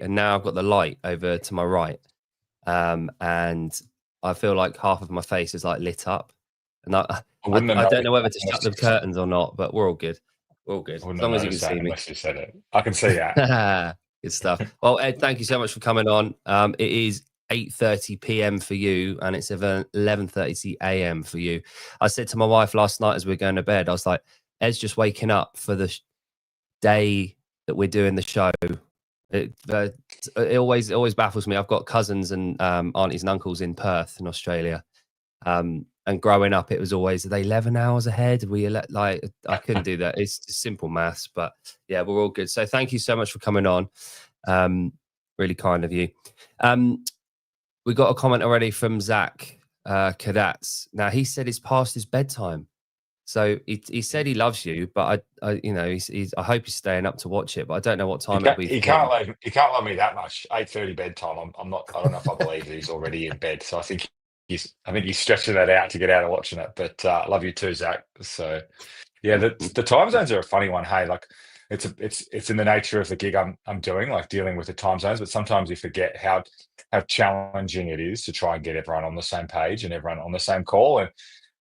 and now I've got the light over to my right, and I feel like half of my face is like lit up, and I wouldn't have I don't noticed know whether that to shut unless the you said it. curtains or not, but we're all good. We're all good I as wouldn't have long as you can noticed that see me. unless you said it. I can see that. Good stuff. Well, Ed, thank you so much for coming on. It is 8:30 p.m. for you, and it's 11:30 a.m. for you. I said to my wife last night as we were going to bed, I was like, Ed's just waking up for the day that we're doing the show. It always baffles me. I've got cousins and aunties and uncles in Perth in Australia. And growing up, it was always, are they 11 hours ahead? Like, I couldn't do that. It's just simple maths, but yeah, we're all good. So thank you so much for coming on. Really kind of you. We got a comment already from Zach Kadats. Now he said it's past his bedtime. So he said he loves you, but I hope he's staying up to watch it, but I don't know what He time it'll can't. be He for him. can't love. He can't love me that much. 8:30 bedtime. I'm not. I don't know if I believe that he's already in bed. So I think he's. I think he's stretching that out to get out of watching it. But I love you too, Zach. So yeah, the time zones are a funny one. Hey, like it's in the nature of the gig I'm doing, like dealing with the time zones. But sometimes you forget how challenging it is to try and get everyone on the same page and everyone on the same call. And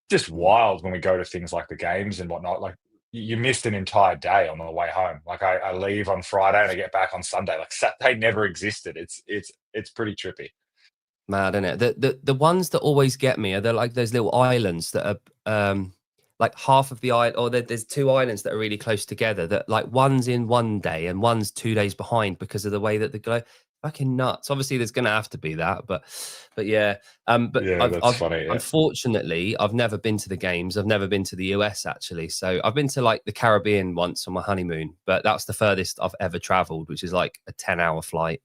just wild when we go to things like the games and whatnot. Like you missed an entire day on the way home. Like I leave on Friday and I get back on Sunday. Like Saturday never existed. It's pretty trippy. Mad, isn't it? The ones that always get me are they're like those little islands that are like half of the island, or there's two islands that are really close together. That like one's in one day and one's 2 days behind because of the way that the glow. Fucking nuts. Obviously, there's going to have to be that, but yeah. But Yeah, that's I've funny. Yeah. unfortunately I've never been to the games. I've never been to the US actually. So I've been to like the Caribbean once on my honeymoon, but that's the furthest I've ever traveled, which is like a 10-hour flight.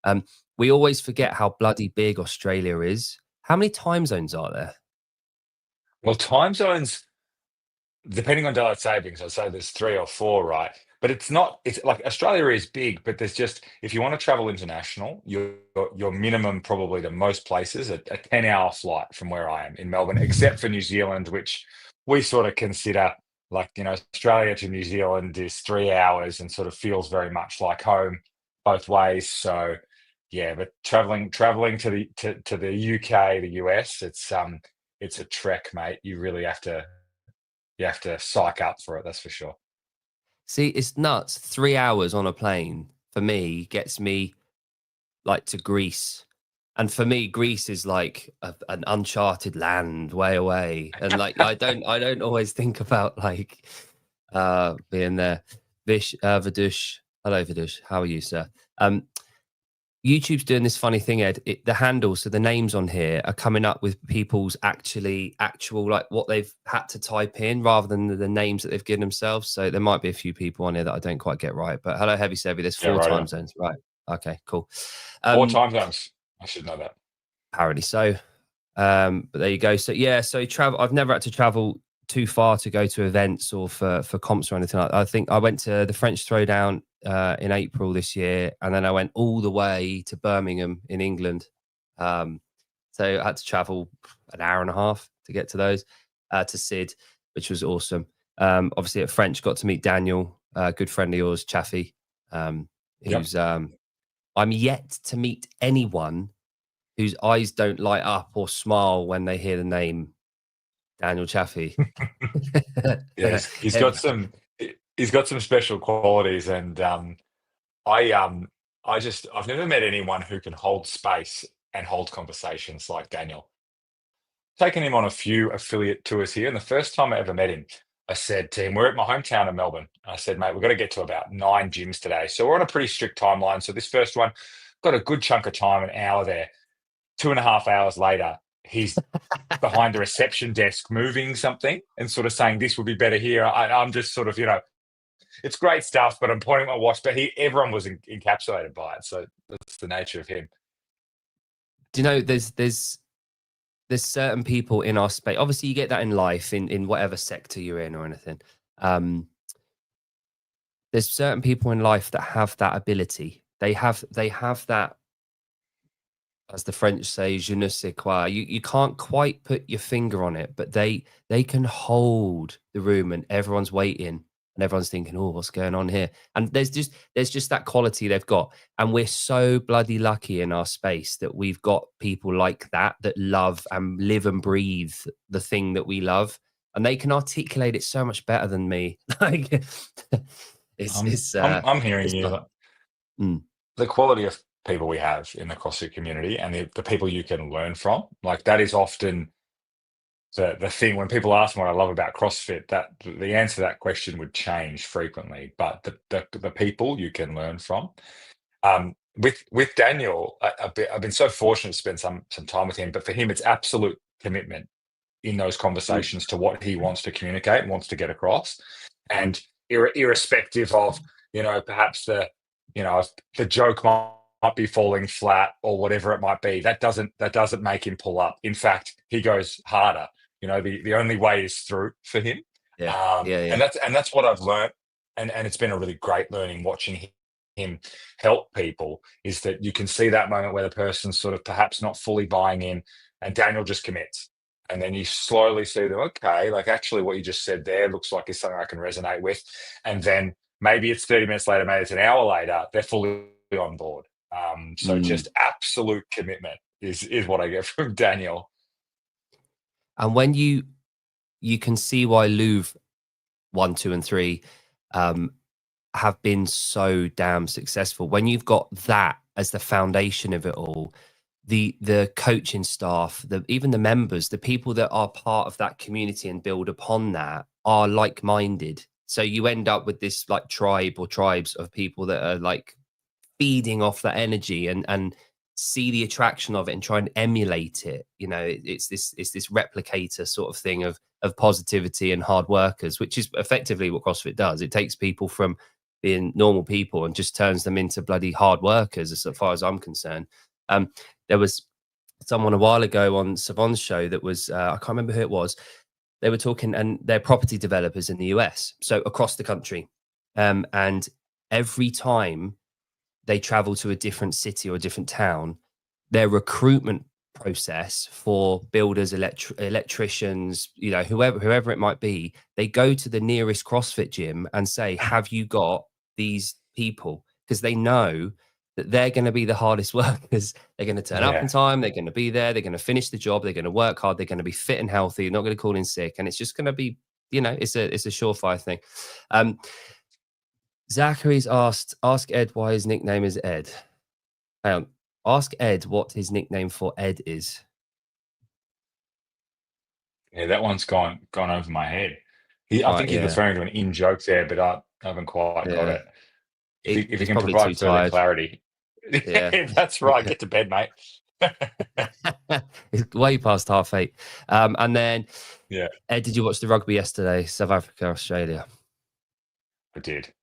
Um, we always forget how bloody big Australia is. How many time zones are there? Well, time zones, depending on daylight savings, I'd say there's three or four, right? But it's not. It's like Australia is big, but there's just if you want to travel international, your minimum probably to most places a 10-hour flight from where I am in Melbourne, except for New Zealand, which we sort of consider like Australia to New Zealand is 3 hours and sort of feels very much like home both ways. So yeah, but traveling to the UK, the US, it's a trek, mate. You have to psych up for it, that's for sure. See, it's nuts. 3 hours on a plane for me gets me like to Greece. And for me, Greece is like an uncharted land way away. And like I don't always think about like being there. Vidush. Hello, Vidush. How are you, sir? YouTube's doing this funny thing, Ed. The handles, so the names on here are coming up with people's actual like what they've had to type in rather than the names that they've given themselves. So there might be a few people on here that I don't quite get right. But hello, Heavy Sevi. There's Yeah, four right. time zones, right? Okay, cool. Four time zones. I should know that. Apparently so. But there you go. So yeah, so travel. I've never had to travel too far to go to events or for comps or anything like that. I think I went to the French Throwdown in April this year, and then I went all the way to Birmingham in England. So I had to travel an hour and a half to get to those to Sid, which was awesome. Obviously at French, got to meet Daniel, good friend of yours, Chaffee, Yep. who's I'm yet to meet anyone whose eyes don't light up or smile when they hear the name Daniel Chaffee. Yeah, he's got some special qualities, and I I've never met anyone who can hold space and hold conversations like Daniel. Taken him on a few affiliate tours here, and the first time I ever met him, I said to him, "We're at my hometown in Melbourne." I said, "Mate, we've got to get to about 9 gyms today, so we're on a pretty strict timeline. So this first one, got a good chunk of time, an hour there. 2.5 hours later, he's behind the reception desk moving something and sort of saying this would be better here. I'm just sort of, it's great stuff, but I'm pointing at my watch. But everyone was encapsulated by it. So that's the nature of him. Do you know there's certain people in our space. Obviously, you get that in life, in whatever sector you're in or anything. There's certain people in life that have that ability. They have that, as the French say, je ne sais quoi. You can't quite put your finger on it, but they can hold the room and everyone's waiting and everyone's thinking, oh, what's going on here? And there's just that quality they've got. And we're so bloody lucky in our space that we've got people like that love and live and breathe the thing that we love, and they can articulate it so much better than me. Like I'm hearing it's you. not, The quality of people we have in the CrossFit community and the people you can learn from, like that is often the thing. When people ask me what I love about CrossFit, that the answer to that question would change frequently. But the people you can learn from. With Daniel, I've been so fortunate to spend some time with him. But for him, it's absolute commitment in those conversations to what he wants to communicate and wants to get across, and irrespective of perhaps the joke might be falling flat or whatever it might be. That doesn't make him pull up. In fact, he goes harder. The only way is through for him. yeah. And that's what I've learned, and it's been a really great learning watching him help people, is that you can see that moment where the person's sort of perhaps not fully buying in, and Daniel just commits. And then you slowly see them, okay, like actually what you just said there looks like it's something I can resonate with. And then maybe it's 30 minutes later, maybe it's an hour later, they're fully on board. So just absolute commitment is what I get from Daniel. And when you can see why Louvre 1, 2, and 3 have been so damn successful. When you've got that as the foundation of it all, the coaching staff, even the members, the people that are part of that community and build upon that are like-minded. So you end up with this like tribe or tribes of people that are like feeding off that energy and see the attraction of it and try and emulate it. It's this replicator sort of thing of positivity and hard workers, which is effectively what CrossFit does. It takes people from being normal people and just turns them into bloody hard workers, as far as I'm concerned. There was someone a while ago on Savon's show that was, I can't remember who it was. They were talking, and they're property developers in the US, so across the country. And every time they travel to a different city or a different town, their recruitment process for builders, electricians, whoever it might be, they go to the nearest CrossFit gym and say, have you got these people? Because they know that they're going to be the hardest workers. They're going to turn up in time. They're going to be there. They're going to finish the job. They're going to work hard. They're going to be fit and healthy. They're not going to call in sick. And it's just going to be, it's a surefire thing. Zachary's asked, ask Ed why his nickname is Ed. Hang on. Ask Ed what his nickname for Ed is. Yeah, that one's gone over my head. I think he's referring to an in-joke there, but I haven't quite got it. If you can provide further clarity. Yeah, that's right. Get to bed, mate. It's way past 8:30. And then, Ed, did you watch the rugby yesterday? South Africa, Australia. I did.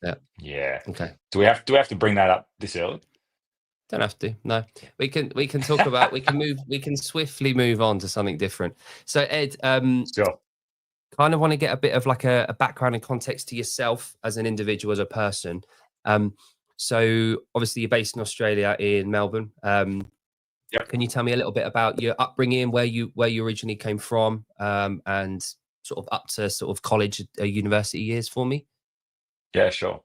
Yeah. Yeah. Okay. Do we have to bring that up this early? Don't have to. No, we can talk about. We can swiftly move on to something different. So, Ed, sure. Kind of want to get a bit of like a background and context to yourself as an individual, as a person. So obviously you're based in Australia, in Melbourne. Can you tell me a little bit about your upbringing, where you originally came from, and sort of up to sort of college, university years for me? Yeah, sure.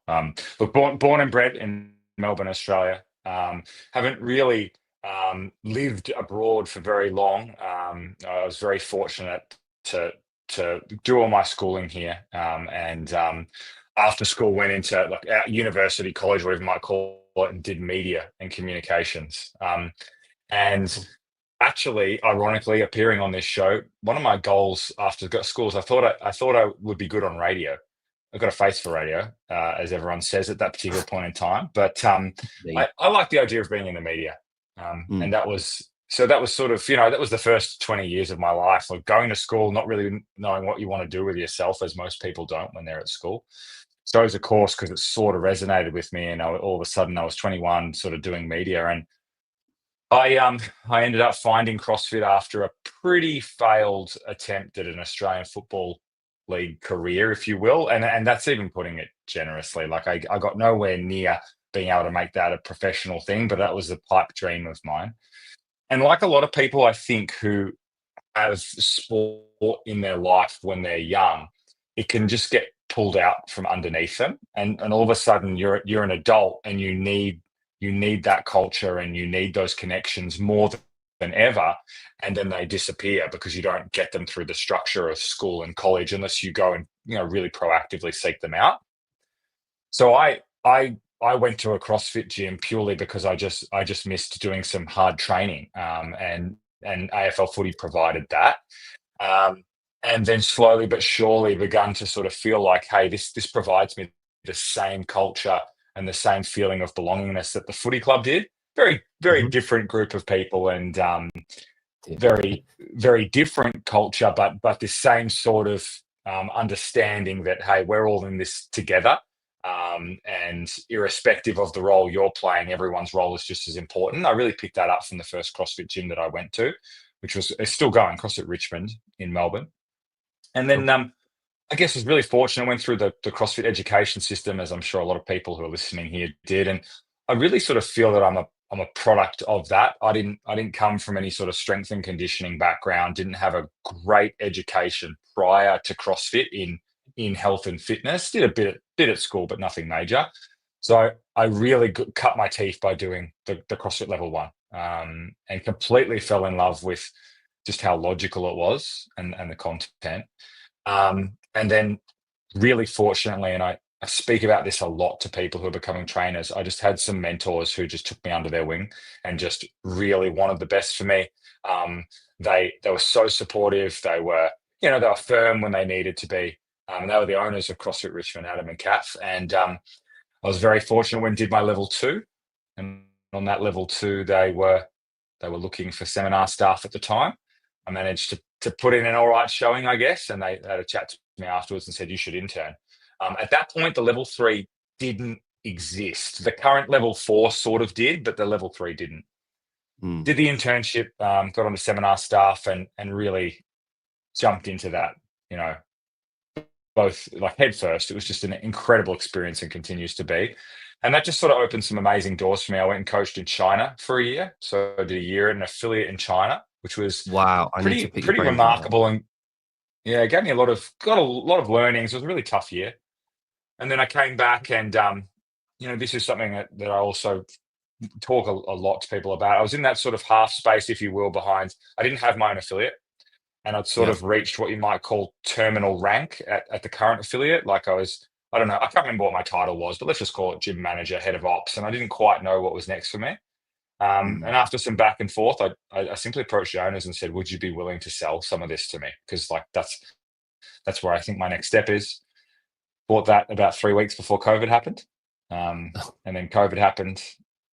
Look, born and bred in Melbourne, Australia. Haven't really lived abroad for very long. I was very fortunate to do all my schooling here, and after school went into like university, college, whatever you might call it, and did media and communications. And actually, ironically, appearing on this show, one of my goals after school is I thought I would be good on radio. I've got a face for radio, as everyone says at that particular point in time. But I like the idea of being in the media, and that was sort of, that was the first 20 years of my life, like going to school, not really knowing what you want to do with yourself, as most people don't when they're at school. Chose a course because it sort of resonated with me, and all of a sudden I was 21, sort of doing media, and I ended up finding CrossFit after a pretty failed attempt at an Australian Football League career, if you will, and that's even putting it generously. Like I got nowhere near being able to make that a professional thing, but that was a pipe dream of mine. And like a lot of people, I think, who have sport in their life when they're young, it can just get pulled out from underneath them, and all of a sudden you're an adult, and you need that culture, and you need those connections more than ever, and then they disappear because you don't get them through the structure of school and college unless you go and really proactively seek them out. So I went to a CrossFit gym purely because I just missed doing some hard training, and AFL footy provided that. And then slowly but surely begun to sort of feel like, hey, this provides me the same culture and the same feeling of belongingness that the footy club did. Very, very different group of people, and very, very different culture, but this same sort of understanding that, hey, we're all in this together. And irrespective of the role you're playing, everyone's role is just as important. I really picked that up from the first CrossFit gym that I went to, which is still going, CrossFit Richmond in Melbourne. And then I guess I was really fortunate. I went through the CrossFit education system, as I'm sure a lot of people who are listening here did. And I really sort of feel that I'm a product of that. I didn't come from any sort of strength and conditioning background, didn't have a great education prior to CrossFit in health and fitness. Did a bit at school, but nothing major. So I really cut my teeth by doing the CrossFit level 1, and completely fell in love with just how logical it was and the content. And then really fortunately, and I speak about this a lot to people who are becoming trainers, I just had some mentors who just took me under their wing and just really wanted the best for me. They were so supportive. They were firm when they needed to be. They were the owners of CrossFit Richmond, Adam and Kath. And I was very fortunate when I did my level 2. And on that level 2, they were looking for seminar staff at the time. I managed to put in an all right showing, I guess. And they had a chat to me afterwards and said, you should intern. At that point, the level 3 didn't exist. The current level 4 sort of did, but the level 3 didn't. Did the internship, got on the seminar staff, and really jumped into that, both like head first. It was just an incredible experience and continues to be. And that just sort of opened some amazing doors for me. I went and coached in China for a year. So I did a year at an affiliate in China, which was pretty remarkable. And yeah, it gave me a lot of learnings. It was a really tough year. And then I came back, and this is something that I also talk a lot to people about. I was in that sort of half space, if you will, behind. I didn't have my own affiliate, and I'd sort of reached what you might call terminal rank at the current affiliate. Like I don't know, I can't remember what my title was, but let's just call it gym manager, head of ops. And I didn't quite know what was next for me. And after some back and forth, I simply approached the owners and said, would you be willing to sell some of this to me? Because that's where I think my next step is. Bought that about 3 weeks before COVID happened. And then COVID happened.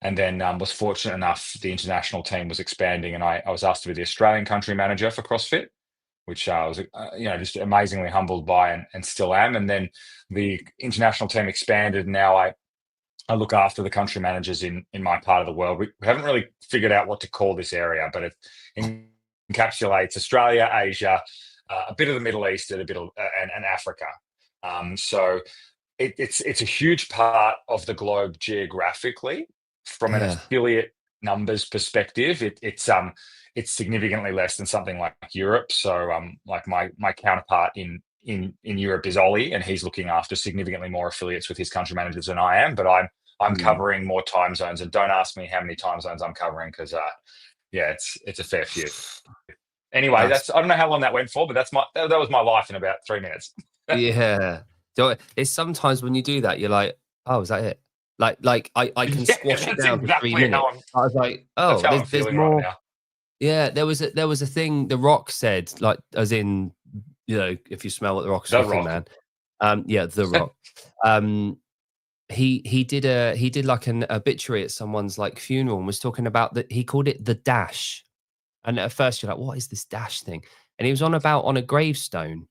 And then was fortunate enough, the international team was expanding, and I was asked to be the Australian country manager for CrossFit, which I was just amazingly humbled by, and still am. And then the international team expanded, and now I look after the country managers in my part of the world. We haven't really figured out what to call this area, but it encapsulates Australia, Asia, a bit of the Middle East, and a bit of and Africa. So it's a huge part of the globe geographically. From an affiliate numbers perspective, it's significantly less than something like Europe. So like my counterpart in Europe is Ollie, and he's looking after significantly more affiliates with his country managers than I am. But I'm covering more time zones, and don't ask me how many time zones I'm covering, because it's a fair few. Anyway, I don't know how long that went for, but that was my life in about 3 minutes. Yeah. It's sometimes when you do that, you're like, oh, is that it? Like I can squash it down for 3 minutes. I was like, oh, there's more. Right, yeah, there was a thing The Rock said, like, as in, if you smell what The Rock's cooking, man. The Rock. He did like an obituary at someone's like funeral, and was talking about that. He called it the dash, and at first you're like, what is this dash thing? And he was on a gravestone,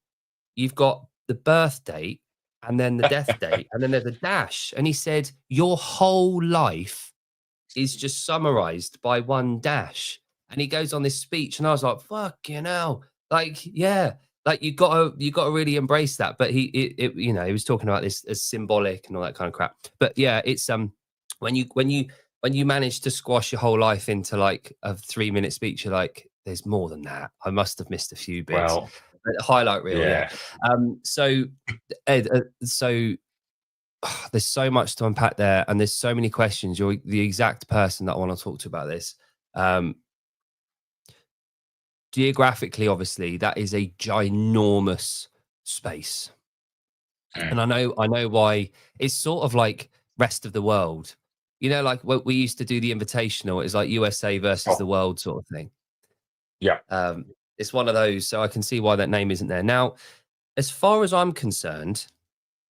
you've got the birth date, and then the death date, and then there's a dash. And he said, your whole life is just summarized by one dash. And he goes on this speech, and I was like, fucking hell. Like, yeah, like you got to really embrace that. But he was talking about this as symbolic and all that kind of crap. But yeah, it's when you manage to squash your whole life into like a 3-minute speech, you're like, there's more than that. I must have missed a few bits. Well, highlight reel. Yeah. So Ed, there's so much to unpack there, and there's so many questions. You're the exact person that I want to talk to about this. Geographically, obviously, that is a ginormous space. And I know why. It's sort of like rest of the world. You know, like what we used to do the Invitational. It's like USA versus the world sort of thing. Yeah. It's one of those. So I can see why that name isn't there. Now, as far as I'm concerned,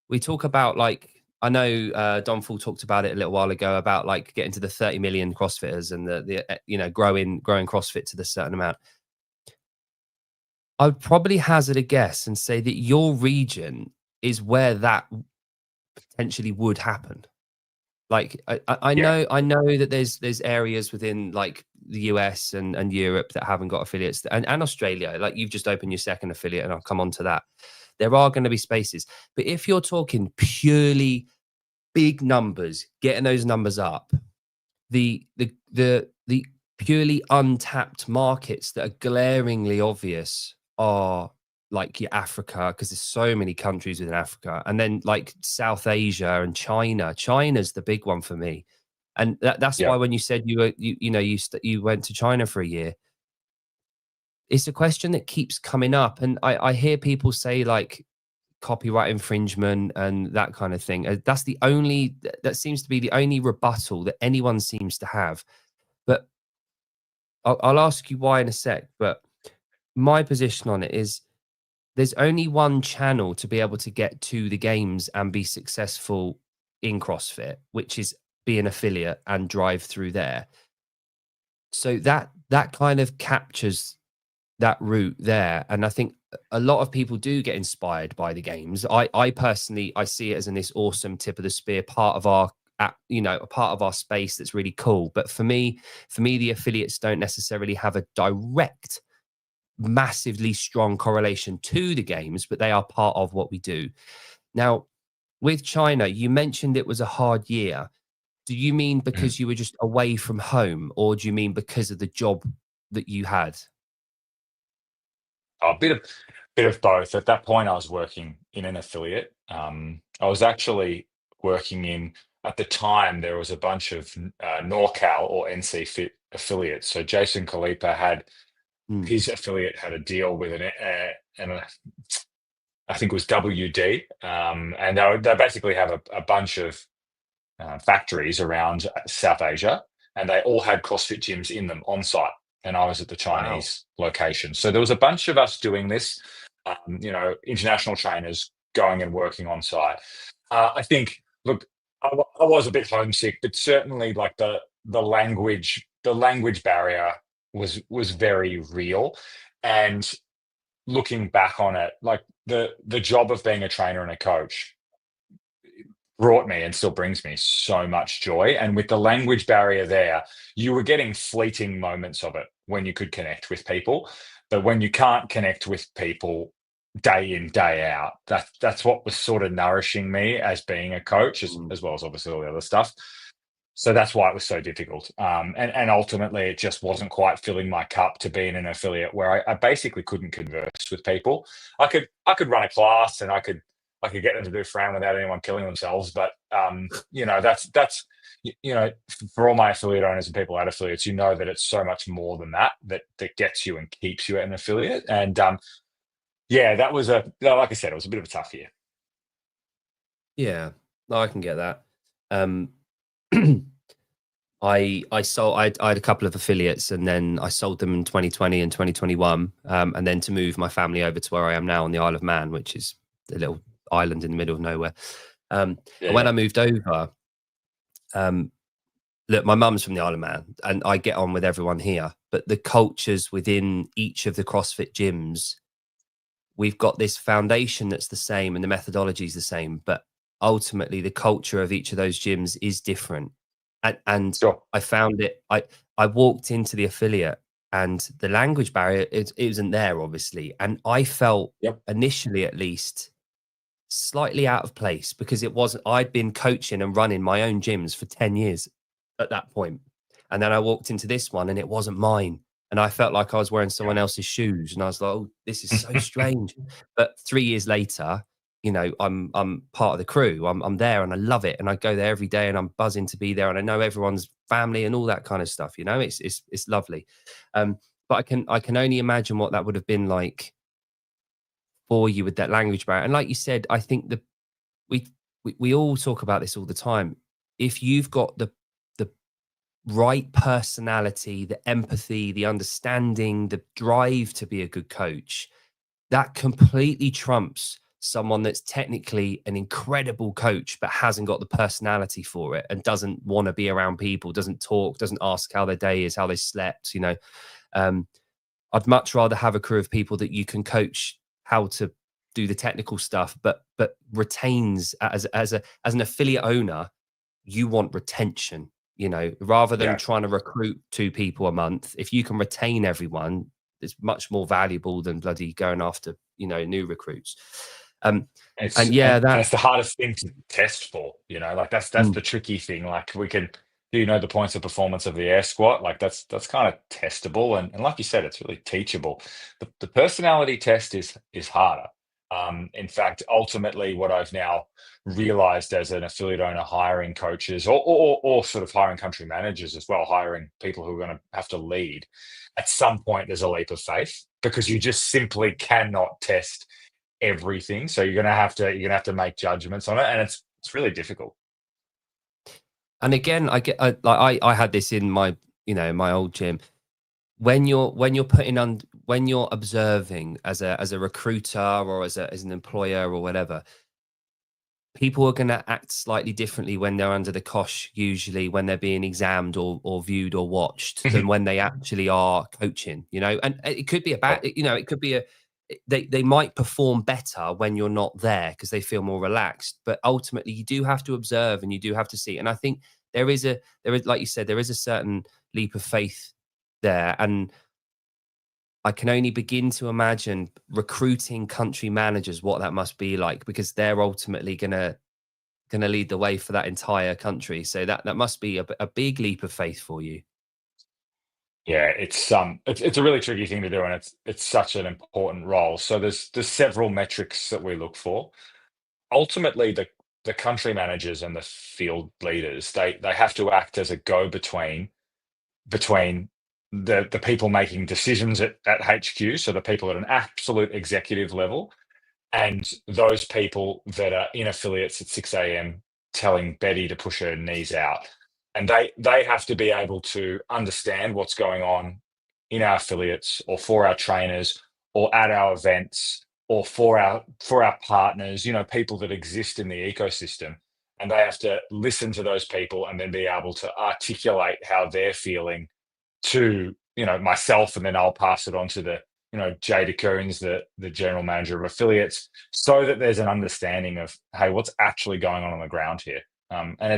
we talk about like, I know Don Full talked about it a little while ago about like getting to the 30 million CrossFitters and the growing CrossFit to the certain amount. I would probably hazard a guess and say that your region is where that potentially would happen. Like I know that there's areas within like the US and Europe that haven't got affiliates, and Australia. Like you've just opened your second affiliate, and I'll come on to that. There are going to be spaces, but if you're talking purely big numbers, getting those numbers up, the purely untapped markets that are glaringly obvious are like your Africa, because there's so many countries within Africa, and then like South Asia and China. China's the big one for me, and that's why when you said you went to China for a year, it's a question that keeps coming up, and I hear people say like copyright infringement and that kind of thing. That seems to be the only rebuttal that anyone seems to have. But I'll ask you why in a sec. But my position on it is there's only one channel to be able to get to the games and be successful in CrossFit, which is be an affiliate and drive through there. So that kind of captures that route there. And I think a lot of people do get inspired by the games. I personally, I see it as this awesome tip of the spear, part of our a part of our space that's really cool. But for me, the affiliates don't necessarily have a direct, massively strong correlation to the games, but they are part of what we do. Now, with China, you mentioned it was a hard year. Do you mean because you were just away from home, or do you mean because of the job that you had? A bit of both. At that point, I was working in an affiliate. I was actually working at the time, there was a bunch of NorCal or NC Fit affiliates. So Jason Kalipa had his affiliate had a deal with I think it was WD, and they basically have a bunch of factories around South Asia, and they all had CrossFit gyms in them on site. And I was at the Chinese location. So there was a bunch of us doing this, international trainers going and working on site. I think, look, I was a bit homesick, but certainly like the language barrier was very real. And looking back on it, like the job of being a trainer and a coach brought me and still brings me so much joy. And with the language barrier there, you were getting fleeting moments of it when you could connect with people. But when you can't connect with people day in, day out, that's what was sort of nourishing me as being a coach, as well as obviously all the other stuff. So that's why it was so difficult. And ultimately, it just wasn't quite filling my cup to be in an affiliate where I basically couldn't converse with people. I could run a class and I could get them to do Fran without anyone killing themselves. But, that's for all my affiliate owners and people at affiliates, that it's so much more than that gets you and keeps you at an affiliate. And that was like I said, it was a bit of a tough year. Yeah, no, I can get that. I had a couple of affiliates, and then I sold them in 2020 and 2021, and then to move my family over to where I am now on the Isle of Man, which is a little island in the middle of nowhere. And when I moved over, look, my mum's from the Isle of Man, and I get on with everyone here, but the cultures within each of the CrossFit gyms, we've got this foundation that's the same and the methodology is the same, but ultimately the culture of each of those gyms is different. And sure. I found it, I walked into the affiliate and the language barrier, it wasn't there, obviously. And I felt initially, at least, slightly out of place, because I'd been coaching and running my own gyms for 10 years at that point. And then I walked into this one and it wasn't mine. and I felt like I was wearing someone else's shoes, and I was like, oh, this is so strange. But 3 years later, you know, I'm part of the crew. I'm there and I love it, and I go there every day and I'm buzzing to be there, and I know everyone's family and all that kind of stuff. You know, it's lovely. But I can only imagine what that would have been like for you with that language barrier. And like you said, I think we we all talk about this all the time. If you've got the right personality, the empathy, the understanding, the drive to be a good coach, that completely trumps someone that's technically an incredible coach but hasn't got the personality for it and doesn't want to be around people, doesn't talk, doesn't ask how their day is, how they slept. You know, I'd much rather have a crew of people that you can coach how to do the technical stuff, but retains as an affiliate owner. You want retention, you know, rather than trying to recruit 2 people a month. If you can retain everyone, it's much more valuable than bloody going after, you know, new recruits. And it's the hardest thing to test for, you know, like that's the tricky thing. Like do you know the points of performance of the air squat? Like that's kind of testable. And like you said, it's really teachable. The personality test is harder. In fact, ultimately what I've now realized as an affiliate owner hiring coaches or sort of hiring country managers as well, hiring people who are going to have to lead, at some point there's a leap of faith because you just simply cannot test everything. So you're gonna have to make judgments on it, and it's really difficult. And again, I had this in my, you know, my old gym. When you're when you're observing as a recruiter or as an employer or whatever, people are going to act slightly differently when they're under the cosh, usually when they're being examined or viewed or watched, than when they actually are coaching, you know. And it could be a bad, you know, it could be they might perform better when you're not there because they feel more relaxed, but ultimately you do have to observe and you do have to see. And I think there is like you said, there is a certain leap of faith there. And I can only begin to imagine recruiting country managers, what that must be like, because they're ultimately gonna lead the way for that entire country. So that must be a big leap of faith for you. Yeah, it's a really tricky thing to do, and it's such an important role. So there's several metrics that we look for. Ultimately, the country managers and the field leaders, they have to act as a between the people making decisions at HQ, so the people at an absolute executive level, and those people that are in affiliates at 6 a.m. telling Betty to push her knees out. And they have to be able to understand what's going on in our affiliates or for our trainers or at our events or for our partners, you know, people that exist in the ecosystem. And they have to listen to those people and then be able to articulate how they're feeling to, you know, myself, and then I'll pass it on to Jada Coons, the general manager of affiliates, so that there's an understanding of, hey, what's actually going on the ground here. And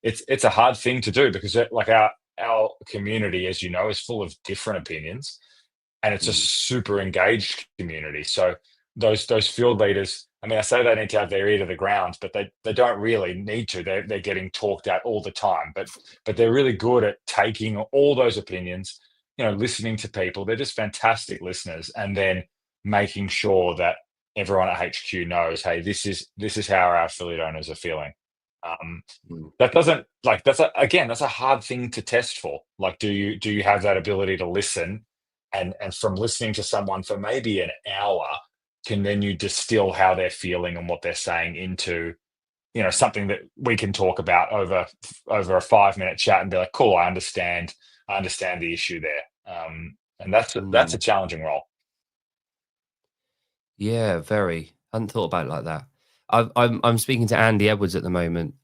it's a hard thing to do because like our community, as you know, is full of different opinions, and it's a super engaged community. So those field leaders, I mean, I say they need to have their ear to the ground, but they don't really need to. They're getting talked at all the time, but they're really good at taking all those opinions, you know, listening to people. They're just fantastic listeners, and then making sure that everyone at HQ knows, hey, this is how our affiliate owners are feeling. That doesn't like that's a hard thing to test for. Like, do you have that ability to listen, and from listening to someone for maybe an hour, can then you distill how they're feeling and what they're saying into, you know, something that we can talk about over a 5-minute chat and be like, cool, I understand the issue there. And that's a challenging role. Yeah, very. I hadn't thought about it like that. I'm speaking to Andy Edwards at the moment.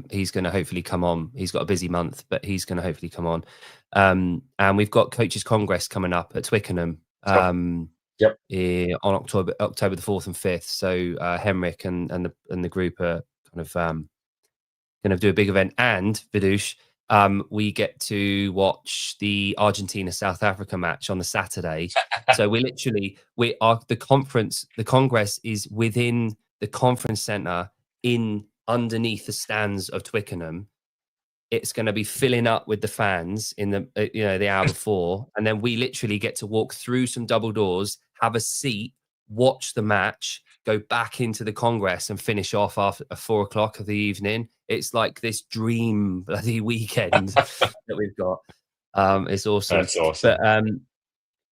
He's going to hopefully come on. He's got a busy month, but he's going to hopefully come on. And we've got Coaches Congress coming up at Twickenham. Yep. On October the 4th and 5th. So Henrik and the group are kind of going to do a big event. And Vidush, we get to watch the Argentina South Africa match on the Saturday. So the congress is within the conference center in underneath the stands of Twickenham. it's going to be filling up with the fans in the the hour before, and then we literally get to walk through some double doors, have a seat, watch the match, go back into the Congress, and finish off after 4 o'clock of the evening. It's like this dream bloody weekend that we've got. It's awesome. That's awesome. But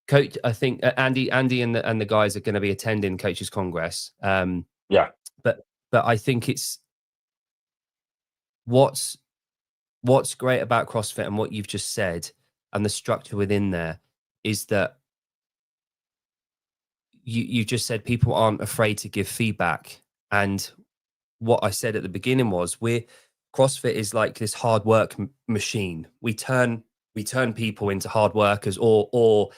Coach, I think Andy and the guys are going to be attending Coaches Congress. Yeah. But I think it's what's great about CrossFit and what you've just said and the structure within there is that you just said people aren't afraid to give feedback. And what I said at the beginning was CrossFit is like this hard work machine. We turn people into hard workers or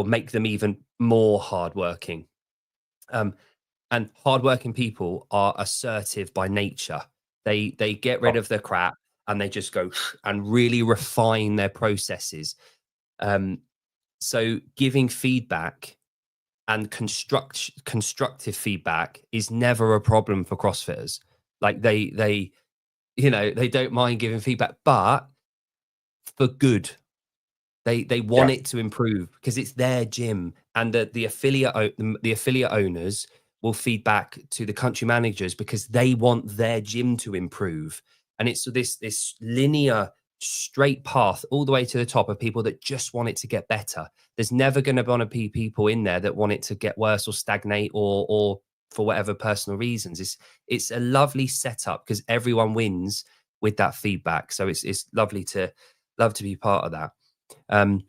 make them even more hardworking. And hardworking people are assertive by nature. They get rid of their crap and they just go and really refine their processes. So giving feedback and constructive feedback is never a problem for CrossFitters. Like they don't mind giving feedback, but for good. They want it to improve because it's their gym, and the affiliate owners will feed back to the country managers because they want their gym to improve. And it's this linear straight path all the way to the top of people that just want it to get better. There's never going to be people in there that want it to get worse or stagnate or for whatever personal reasons. It's a lovely setup because everyone wins with that feedback. So it's love to be part of that.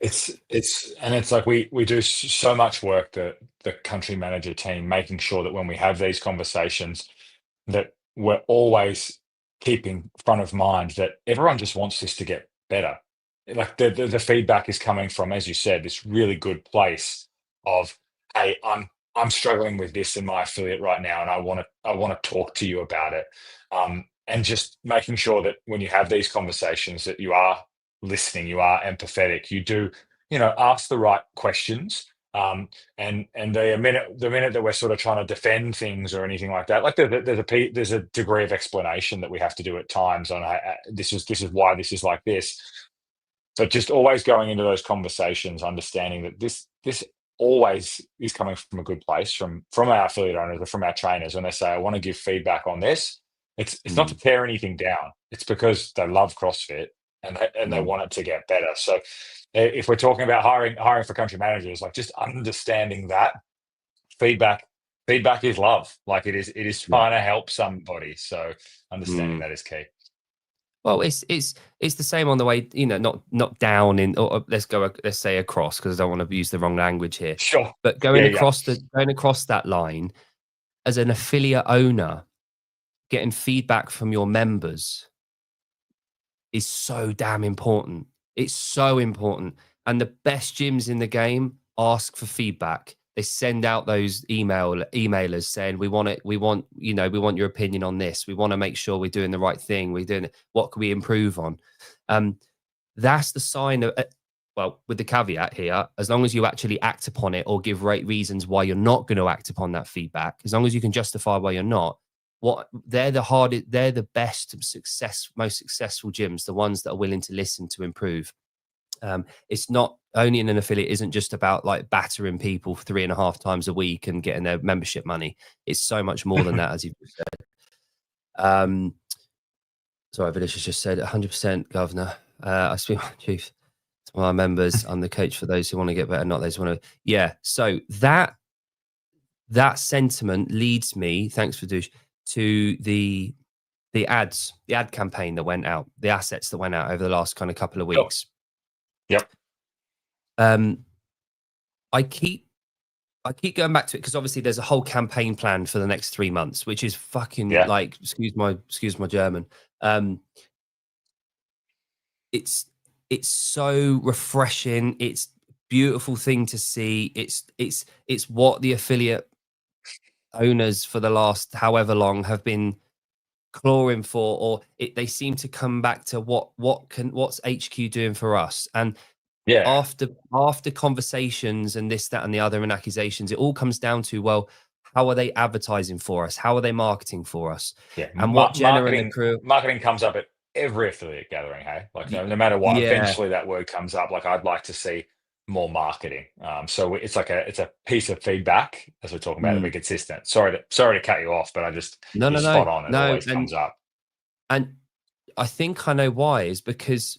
It's like we do so much work, the country manager team, making sure that when we have these conversations that we're always keeping front of mind that everyone just wants this to get better. Like the feedback is coming from, as you said, this really good place of, hey, I'm struggling with this in my affiliate right now, and I want to talk to you about it. And just making sure that when you have these conversations that you are listening, you are empathetic, you do, ask the right questions. And the minute that we're sort of trying to defend things or anything like that, like there's a degree of explanation that we have to do at times on this is why this is like this. But just always going into those conversations, understanding that this always is coming from a good place, from our affiliate owners or from our trainers. When they say, I want to give feedback on this, it's not to tear anything down. It's because they love CrossFit and they want it to get better. So if we're talking about hiring for country managers, like just understanding that feedback is love. Like it is trying to help somebody. So understanding that is key. Well, it's the same on the way, not down in, or let's say across, because I don't want to use the wrong language here. Sure. But going across that line as an affiliate owner, getting feedback from your members is so damn important. It's so important. And the best gyms in the game ask for feedback. They send out those emailers saying, we want your opinion on this. We want to make sure we're doing the right thing. What can we improve on? That's the sign of, well, with the caveat here, as long as you actually act upon it or give right reasons why you're not going to act upon that feedback, as long as you can justify why you're not, they're the best most successful gyms, the ones that are willing to listen to improve. It's not only in an affiliate, isn't just about like battering people 3.5 times a week and getting their membership money. It's so much more than that, as you've said. Sorry, Vilicious just said 100% governor. I speak my chief to my members. I'm the coach for those who want to get better, not those who want to. Yeah. So that sentiment leads me, thanks for douche, to the ad campaign that went out, the assets that went out over the last kind of couple of weeks. Yep. I keep going back to it because obviously there's a whole campaign plan for the next 3 months, which is fucking like, excuse my German. It's so refreshing. It's beautiful thing to see. It's what the affiliate owners for the last however long have been clawing for, or they seem to come back to what's HQ doing for us. And after conversations and this, that, and the other, and accusations, it all comes down to, well, how are they advertising for us? How are they marketing for us? Yeah, and what Jenna and the crew marketing comes up at every affiliate gathering, hey? Like, no matter what, Yeah. eventually that word comes up. Like, I'd like to see more marketing. So it's like it's a piece of feedback as we're talking about to be Mm. consistent. Sorry to cut you off, but No, you're no, no, spot on. It no. always comes up. And I think I know why is because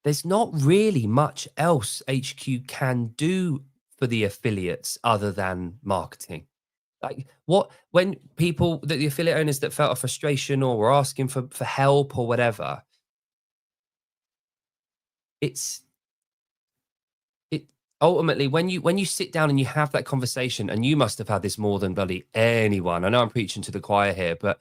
there's not really much else HQ can do for the affiliates other than marketing. Like what when people the affiliate owners that felt a frustration or were asking for help or whatever, it's it ultimately when you sit down and you have that conversation, and you must have had this more than bloody anyone. I know I'm preaching to the choir here, but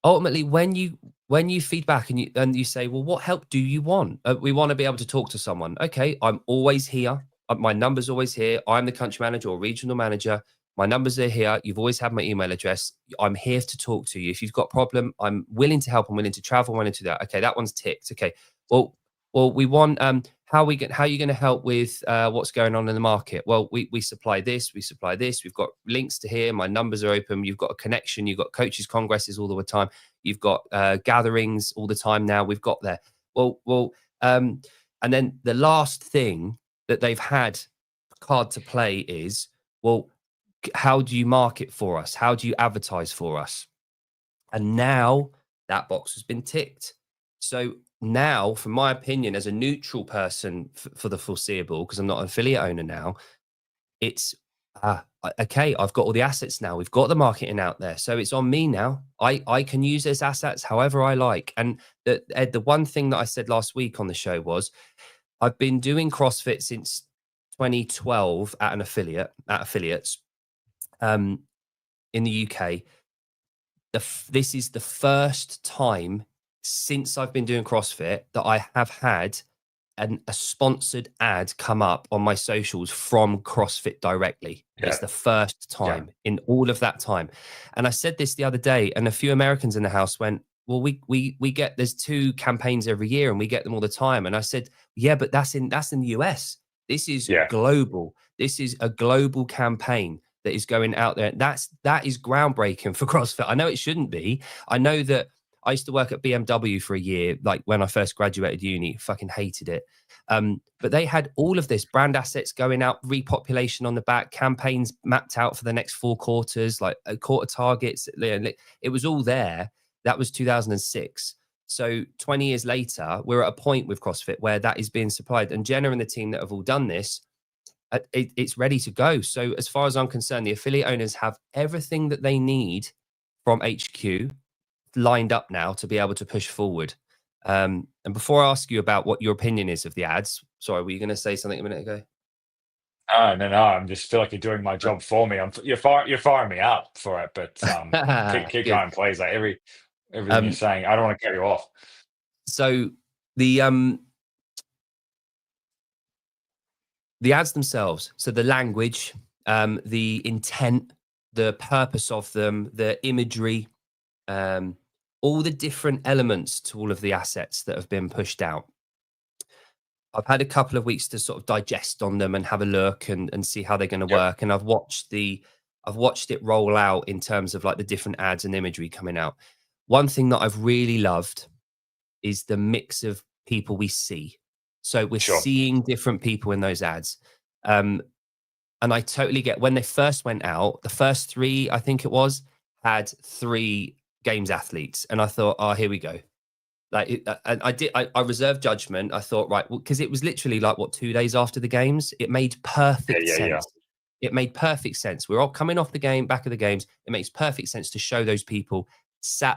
ultimately when you feed back and you say, well, what help do you want? We want to be able to talk to someone. Okay, I'm always here. My number's always here. I'm the country manager or regional manager. My numbers are here. You've always had my email address. I'm here to talk to you. If you've got a problem, I'm willing to help. I'm willing to travel. I'm willing to do that. Okay, that one's ticked. Okay, well, we want how are you going to help with what's going on in the market? Well, we supply this, we supply this. We've got links to here. My numbers are open. You've got a connection. You've got coaches congresses all the time. You've got gatherings all the time now. We've got there. And then the last thing that they've had card to play is, well, how do you market for us? How do you advertise for us? And now that box has been ticked. So now, from my opinion, as a neutral person for the foreseeable, because I'm not an affiliate owner now, it's okay. I've got all the assets now. We've got the marketing out there, so it's on me now. I can use those assets however I like. And the one thing that I said last week on the show was I've been doing CrossFit since 2012 at affiliates in the UK. This is the first time since I've been doing CrossFit that I have had a sponsored ad come up on my socials from CrossFit directly. Yeah. It's the first time in all of that time. And I said this the other day, and a few Americans in the house went, well, we get, there's 2 campaigns every year and we get them all the time. And I said, yeah, but that's in the US. This is global. This is a global campaign that is going out there. That is groundbreaking for CrossFit. I know it shouldn't be. I know that I used to work at BMW for a year, like when I first graduated uni, fucking hated it. But they had all of this brand assets going out, repopulation on the back, campaigns mapped out for the next 4 quarters, like quarter targets. It was all there. That was 2006. So 20 years later, we're at a point with CrossFit where that is being supplied. And Jenna and the team that have all done this, it's ready to go. So as far as I'm concerned, the affiliate owners have everything that they need from HQ lined up now to be able to push forward. And before I ask you about what your opinion is of the ads, sorry, were you going to say something a minute ago? Oh, no. I just feel like you're doing my job for me. You're firing me up for it, but keep Good. going, please. Like everything you're saying, I don't want to cut you off. So the ads themselves, so the language, the intent, the purpose of them, the imagery, all the different elements to all of the assets that have been pushed out. I've had a couple of weeks to sort of digest on them and have a look and see how they're going to work. And I've watched it roll out in terms of like the different ads and imagery coming out. One thing that I've really loved is the mix of people we see. So we're seeing different people in those ads. And I totally get when they first went out, the first 3, I think it was, had 3 games athletes. And I thought, oh, here we go. Like and I reserved judgment. I thought, right, well, because it was literally like 2 days after the games. It made perfect sense. It made perfect sense. We're all coming off the back of the games. It makes perfect sense to show those people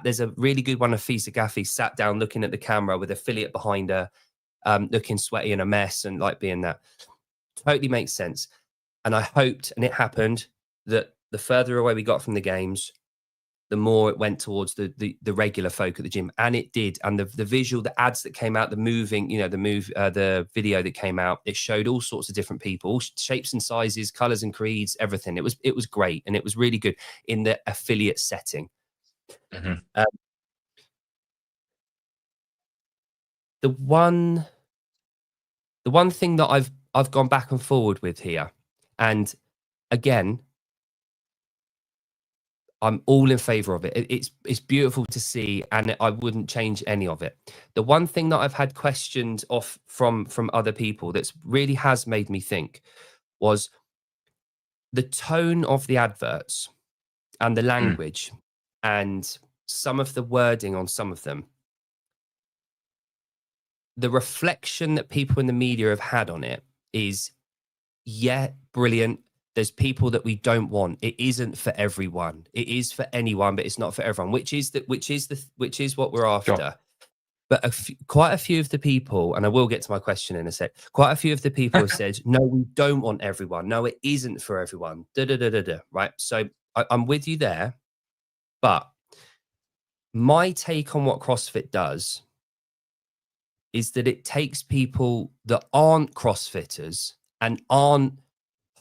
there's a really good one of Fisa Gaffey sat down looking at the camera with affiliate behind her, looking sweaty and a mess and like being that. Totally makes sense. And I hoped, and it happened, that the further away we got from the games, the more it went towards the regular folk at the gym. And it did. And the visual, the ads that came out, the moving, the video that came out, it showed all sorts of different people, shapes and sizes, colors and creeds, everything. It was great. And it was really good in the affiliate setting. Mm-hmm. The one thing that I've gone back and forward with here, and again, I'm all in favor of it. It's beautiful to see, and I wouldn't change any of it. The one thing that I've had questioned off from other people that's really has made me think was the tone of the adverts and the language and some of the wording on some of them. The reflection that people in the media have had on it is, yeah, brilliant. There's people that we don't want. It isn't for everyone. It is for anyone, but it's not for everyone, which is what we're after. Sure. But quite a few of the people, and I will get to my question in a sec, quite a few of the people have said, no, we don't want everyone. No, it isn't for everyone. Right? So I'm with you there. But my take on what CrossFit does is that it takes people that aren't CrossFitters and aren't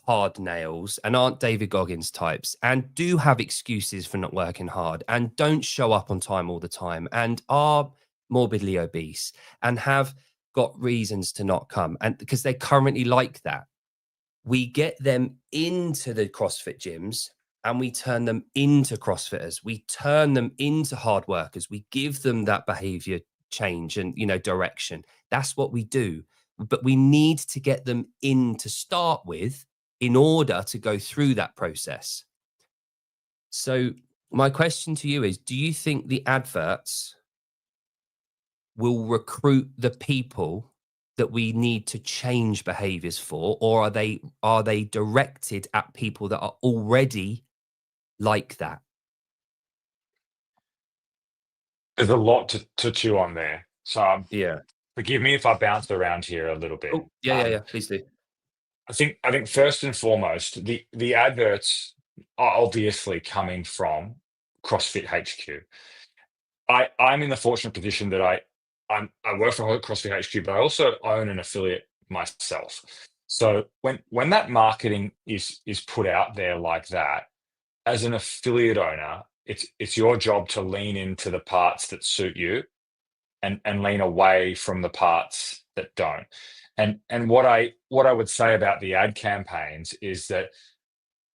hard nails and aren't David Goggins types and do have excuses for not working hard and don't show up on time all the time and are morbidly obese and have got reasons to not come, and because they're currently like that, we get them into the CrossFit gyms and we turn them into CrossFitters. We turn them into hard workers. We give them that behavior change and, direction. That's what we do. But we need to get them in to start with in order to go through that process. So my question to you is, do you think the adverts will recruit the people that we need to change behaviors for, or are they directed at people that are already like that? There's a lot to chew on there. So Yeah. forgive me if I bounce around here a little bit. Oh, yeah. Please do. I think first and foremost, the adverts are obviously coming from CrossFit HQ. I'm in the fortunate position that I work for CrossFit HQ, but I also own an affiliate myself. So when that marketing is put out there like that, as an affiliate owner, it's your job to lean into the parts that suit you and lean away from the parts that don't. And what I would say about the ad campaigns is that,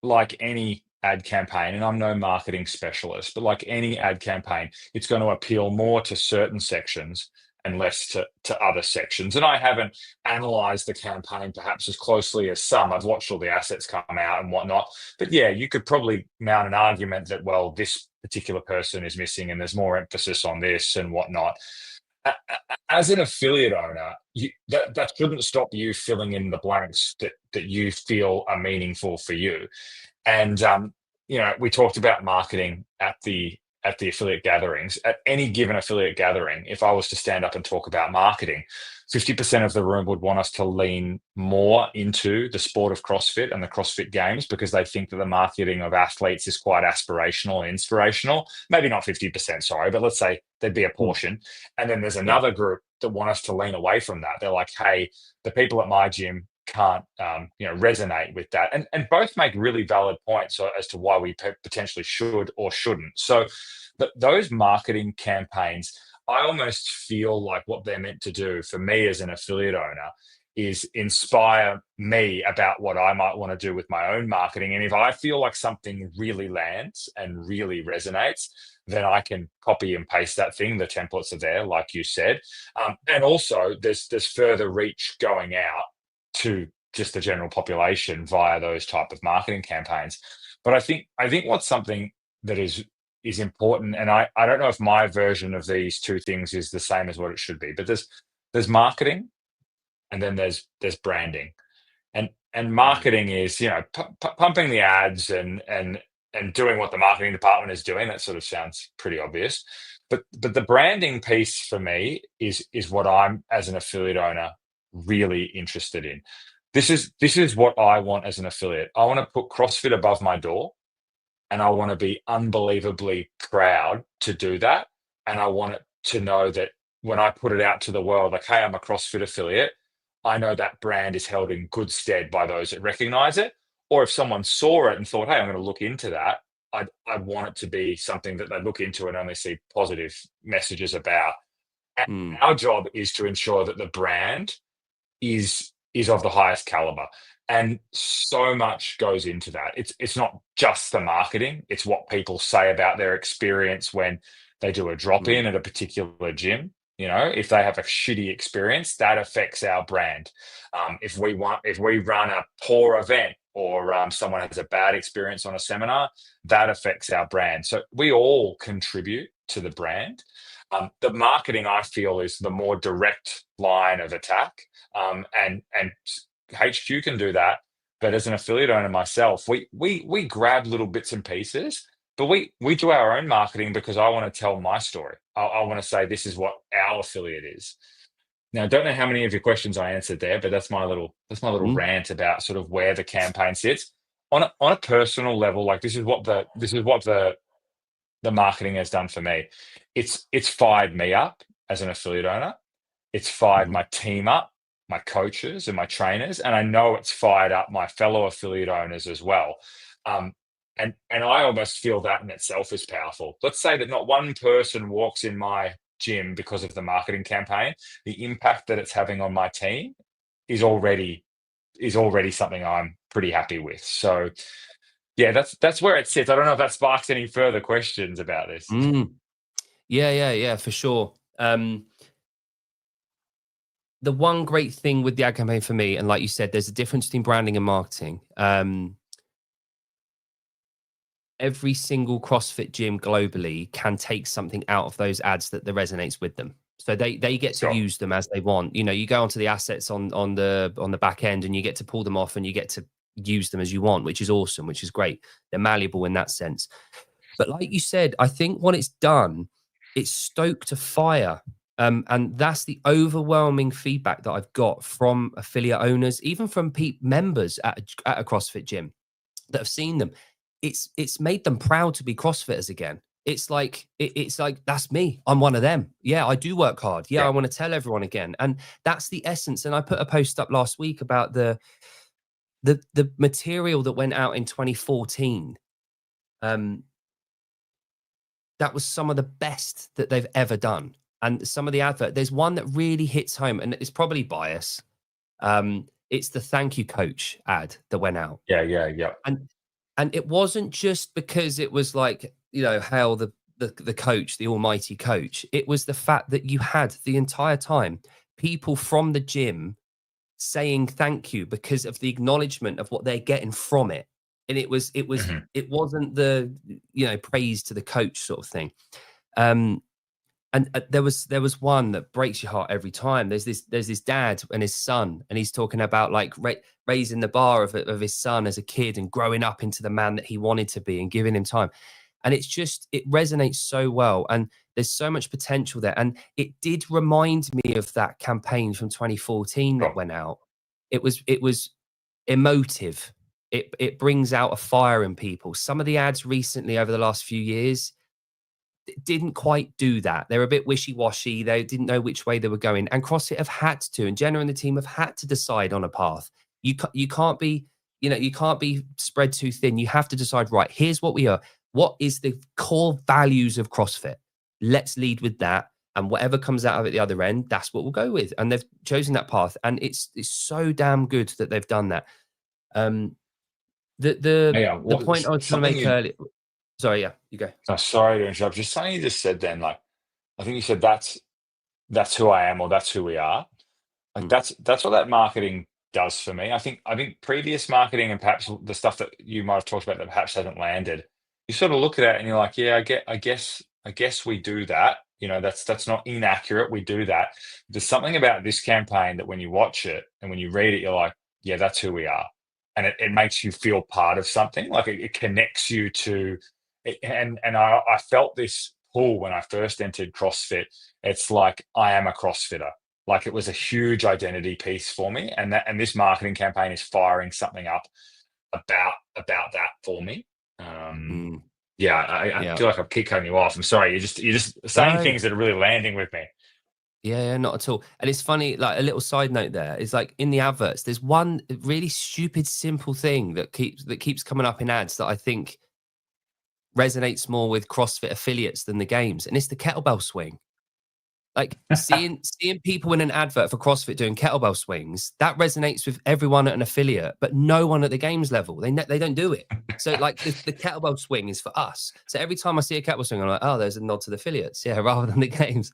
like any ad campaign, and I'm no marketing specialist, but like any ad campaign, it's going to appeal more to certain sections and less to other sections. And I haven't analyzed the campaign perhaps as closely as some. I've watched all the assets come out and whatnot. But yeah, you could probably mount an argument that, well, this particular person is missing and there's more emphasis on this and whatnot. As an affiliate owner, that shouldn't stop you filling in the blanks that you feel are meaningful for you. And we talked about marketing at the affiliate gatherings. At any given affiliate gathering, if I was to stand up and talk about marketing, 50% of the room would want us to lean more into the sport of CrossFit and the CrossFit Games, because they think that the marketing of athletes is quite aspirational and inspirational. Maybe not 50%, sorry, but let's say there'd be a portion. And then there's another group that want us to lean away from that. They're like, hey, the people at my gym can't resonate with that, and both make really valid points as to why we potentially should or shouldn't. So those marketing campaigns, I almost feel like what they're meant to do for me as an affiliate owner is inspire me about what I might want to do with my own marketing. And if I feel like something really lands and really resonates, then I can copy and paste that thing. The templates are there, like you said. And also there's further reach going out to just the general population via those type of marketing campaigns. But I think what's something that is important, and I don't know if my version of these two things is the same as what it should be, but there's marketing and then there's branding. And marketing is, pumping the ads and doing what the marketing department is doing. That sort of sounds pretty obvious. But the branding piece for me is what I'm, as an affiliate owner, really interested in. This is what I want as an affiliate. I want to put CrossFit above my door, and I want to be unbelievably proud to do that. And I want it to know that when I put it out to the world, like, hey, I'm a CrossFit affiliate, I know that brand is held in good stead by those that recognize it. Or if someone saw it and thought, hey, I'm going to look into that, I'd want it to be something that they look into and only see positive messages about. And our job is to ensure that the brand is of the highest caliber. And so much goes into that. It's not just the marketing, it's what people say about their experience when they do a drop-in at a particular gym. You know, if they have a shitty experience, that affects our brand. If we run a poor event, or someone has a bad experience on a seminar, that affects our brand. So we all contribute to the brand. The marketing, I feel, is the more direct line of attack, and HQ can do that. But as an affiliate owner myself, we grab little bits and pieces, but we do our own marketing because I want to tell my story. I want to say this is what our affiliate is. Now, I don't know how many of your questions I answered there, but that's my little rant about sort of where the campaign sits on a personal level. Like, this is what the marketing has done for me. It's fired me up as an affiliate owner. It's fired my team up, my coaches and my trainers, and I know it's fired up my fellow affiliate owners as well. And I almost feel that in itself is powerful. Let's say that not one person walks in my gym because of the marketing campaign. The impact that it's having on my team is already something I'm pretty happy with. So yeah, that's where it sits. I don't know if that sparks any further questions about this. Yeah, for sure. The one great thing with the ad campaign for me, and like you said, there's a difference between branding and marketing. Every single CrossFit gym globally can take something out of those ads that resonates with them. So they get to use them as they want. You know, you go onto the assets on the back end, and you get to pull them off, and you get to use them as you want, which is awesome, which is great. They're malleable in that sense. But like you said, I think what it's done, it's stoked a fire. And that's the overwhelming feedback that I've got from affiliate owners, even from members at a CrossFit gym that have seen them. It's made them proud to be CrossFitters again. It's like that's me. I'm one of them. Yeah, I do work hard. Yeah, I want to tell everyone again. And that's the essence. And I put a post up last week about the material that went out in 2014. That was some of the best that they've ever done. And some of the advert, there's one that really hits home, and it's probably bias. It's the thank you coach ad that went out. Yeah. And it wasn't just because it was like, you know, hail the coach, the almighty coach. It was the fact that you had the entire time people from the gym saying thank you because of the acknowledgement of what they're getting from it. And it wasn't the, you know, praise to the coach sort of thing. And there was one that breaks your heart every time. There's this dad and his son, and he's talking about like raising the bar of his son as a kid and growing up into the man that he wanted to be and giving him time. And it resonates so well. And there's so much potential there. And it did remind me of that campaign from 2014 that went out. It was emotive. It brings out a fire in people. Some of the ads recently over the last few years didn't quite do that. They're a bit wishy-washy. They didn't know which way they were going. And CrossFit have had to, and Jenna and the team have had to decide on a path. You can't be, you know, you can't be spread too thin. You have to decide, right, here's what we are. What is the core values of CrossFit? Let's lead with that. And whatever comes out of it the other end, that's what we'll go with. And they've chosen that path. And it's so damn good that they've done that. The point I was trying to make earlier. Sorry, yeah, you go. Oh, sorry to interrupt. Just something you just said then, like, I think you said that's who I am, or that's who we are. Like that's what that marketing does for me. I think previous marketing, and perhaps the stuff that you might have talked about that perhaps hasn't landed, you sort of look at it and you're like, yeah, I guess we do that. You know, that's not inaccurate. We do that. There's something about this campaign that when you watch it and when you read it, you're like, yeah, that's who we are. And it makes you feel part of something. Like it connects you to it. And I felt this pull when I first entered CrossFit. It's like, I am a CrossFitter. Like, it was a huge identity piece for me. And this marketing campaign is firing something up about that for me. Yeah, I feel like I keep cutting you off. I'm sorry. You're just saying things that are really landing with me. Yeah, not at all. And it's funny, like a little side note there is like in the adverts, there's one really stupid, simple thing that keeps coming up in ads that I think resonates more with CrossFit affiliates than the games. And it's the kettlebell swing. Like seeing people in an advert for CrossFit doing kettlebell swings, that resonates with everyone at an affiliate, but no one at the games level. They don't do it. So like the kettlebell swing is for us. So every time I see a kettlebell swing, I'm like, oh, there's a nod to the affiliates, yeah, rather than the games.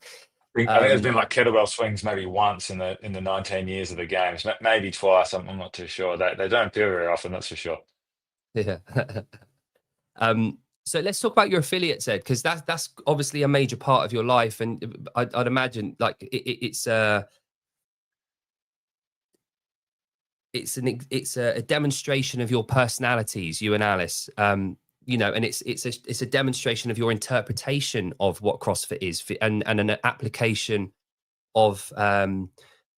I think there's been like kettlebell swings maybe once in the 19 years of the games, maybe twice. I'm not too sure. They don't appear very often, that's for sure. Yeah. So let's talk about your affiliates, Ed, because that's obviously a major part of your life, and I'd imagine like it's a demonstration of your personalities, you and Alice. You know, and it's a demonstration of your interpretation of what CrossFit is, and an application of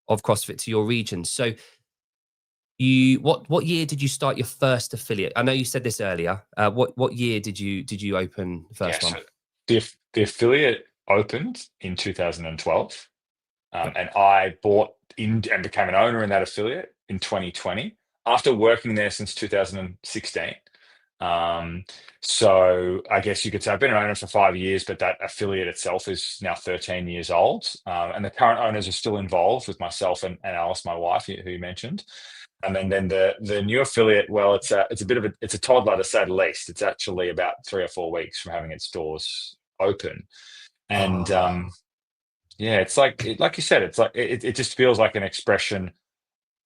CrossFit to your region. So what year did you start your first affiliate? I know you said this earlier. What year did you open the first one? So the affiliate opened in 2012, Yep. and I bought in and became an owner in that affiliate in 2020 after working there since 2016. So I guess you could say I've been an owner for 5 years, but that affiliate itself is now 13 years old. And the current owners are still involved with myself and Alice, my wife, who you mentioned. And then the new affiliate, well, it's a toddler to say the least. It's actually about 3 or 4 weeks from having its doors open. And yeah, it's like you said, it's like it just feels like an expression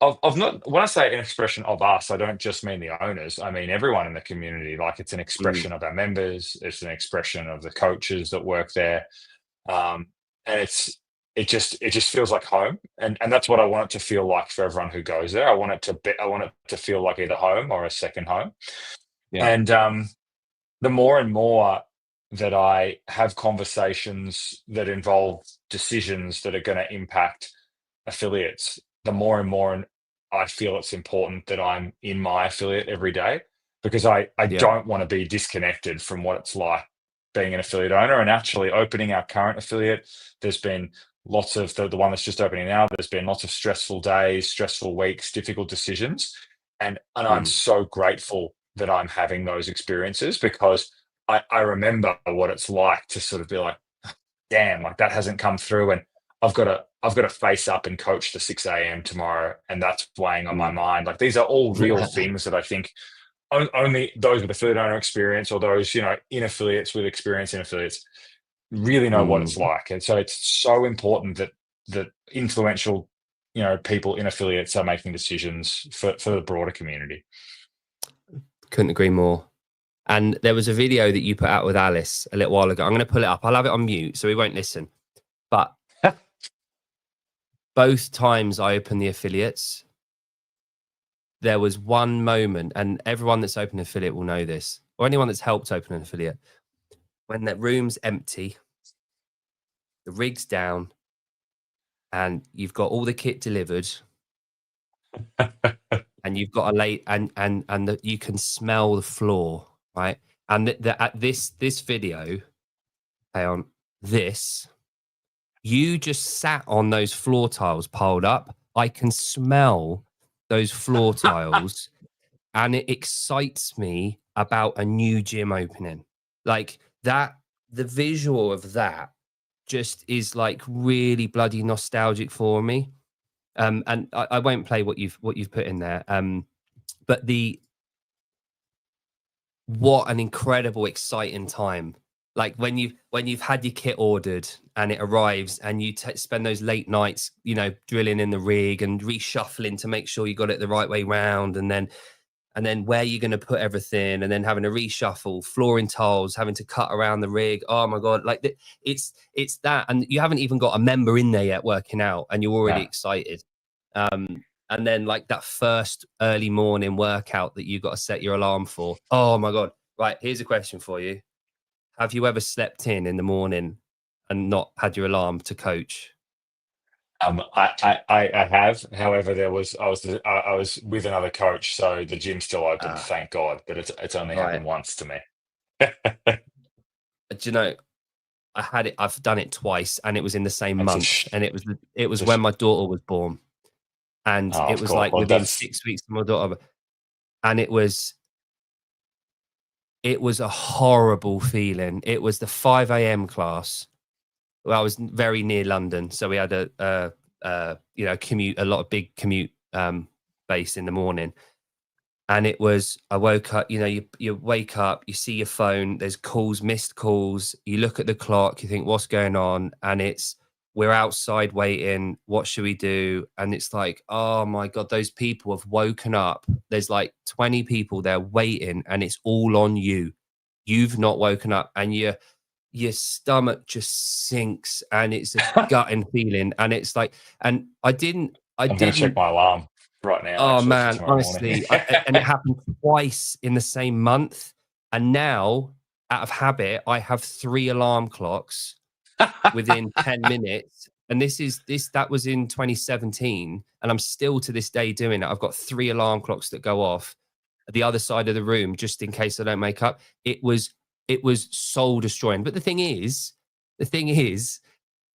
of not, when I say an expression of us, I don't just mean the owners. I mean everyone in the community. Like it's an expression of our members. It's an expression of the coaches that work there, and it just feels like home, and that's what I want it to feel like for everyone who goes there. I want it to feel like either home or a second home. Yeah. And the more and more that I have conversations that involve decisions that are going to impact affiliates, the more and more I feel it's important that I'm in my affiliate every day, because I don't want to be disconnected from what it's like being an affiliate owner. And actually opening our current affiliate, there's been lots of the one that's just opening now, there's been lots of stressful days, stressful weeks, difficult decisions. And I'm so grateful that I'm having those experiences, because I remember what it's like to sort of be like, damn, like that hasn't come through, and I've got to face up and coach the 6 a.m. tomorrow, and that's weighing on my mind. Like these are all real things that I think only those with affiliate owner experience, or those, in affiliates with experience in affiliates, really know what it's like. And so it's so important that influential, people in affiliates are making decisions for the broader community. Couldn't agree more. And there was a video that you put out with Alice a little while ago. I'm going to pull it up. I'll have it on mute so we won't listen. But both times I opened the affiliates, there was one moment, and everyone that's opened an affiliate will know this, or anyone that's helped open an affiliate, when the room's empty, the rig's down, and you've got all the kit delivered, and you've got you can smell the floor, right? And at this video, you just sat on those floor tiles piled up. I can smell those floor tiles, and it excites me about a new gym opening. Like that, the visual of that just is like really bloody nostalgic for me. And I won't play what you've put in there. But what an incredible, exciting time. Like when you've had your kit ordered and it arrives, and you spend those late nights, drilling in the rig and reshuffling to make sure you got it the right way round, and then where you're going to put everything, and then having to reshuffle flooring tiles, having to cut around the rig. Oh my God. Like it's that. And you haven't even got a member in there yet working out, and you're already excited. And then like that first early morning workout that you got to set your alarm for. Oh my God. Right. Here's a question for you. Have you ever slept in the morning and not had your alarm to coach? I have. However, I was with another coach, so the gym's still open, thank God. But it's only happened once to me. Do you know, I've done it twice, and it was in the same month, and it was when my daughter was born, and it was like within 6 weeks of my daughter, and it was a horrible feeling. It was the 5 a.m. class, well, I was very near London, so we had a commute, a lot of big commute base in the morning. And it was, I woke up, you wake up, you see your phone, there's calls, missed calls, you look at the clock, you think, what's going on? And we're outside waiting, what should we do? And it's like, oh my God, those people have woken up. There's like 20 people there waiting, and it's all on you. You've not woken up, and your stomach just sinks, and it's a gutting feeling. And it's like, and I'm going to check my alarm right now. Oh actually, man, honestly, and it happened twice in the same month. And now, out of habit, I have 3 alarm clocks within 10 minutes. And that was in 2017, and I'm still to this day doing it. I've got 3 alarm clocks that go off at the other side of the room just in case I don't make up. It was soul destroying. But the thing is,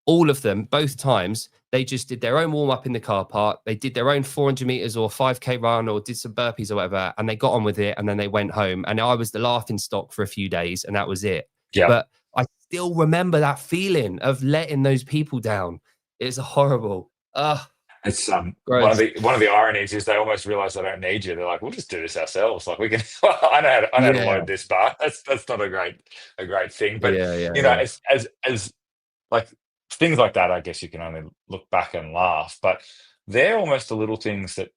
all of them, both times, they just did their own warm up in the car park. They did their own 400 meters or 5K run or did some burpees or whatever, and they got on with it. And then they went home. And I was the laughing stock for a few days, and that was it. Yeah. But I still remember that feeling of letting those people down. It's horrible. It's one of the ironies is they almost realize they don't need you. They're like, we'll just do this ourselves. Like, we can. I know how to load this bar. That's not a great thing. But as like things like that, I guess you can only look back and laugh. But they're almost the little things that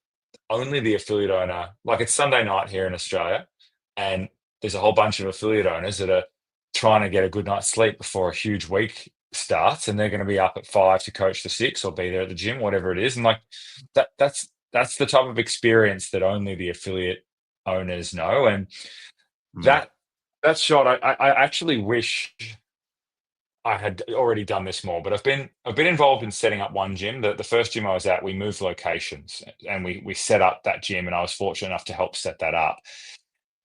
only the affiliate owner. Like, it's Sunday night here in Australia, and there's a whole bunch of affiliate owners that are trying to get a good night's sleep before a huge week starts, and they're going to be up at 5 to coach to 6 or be there at the gym, whatever it is. And like that's the type of experience that only the affiliate owners know. And that shot, I actually wish I had already done this more, but I've been involved in setting up one gym. The first gym I was at, we moved locations, and we set up that gym, and I was fortunate enough to help set that up.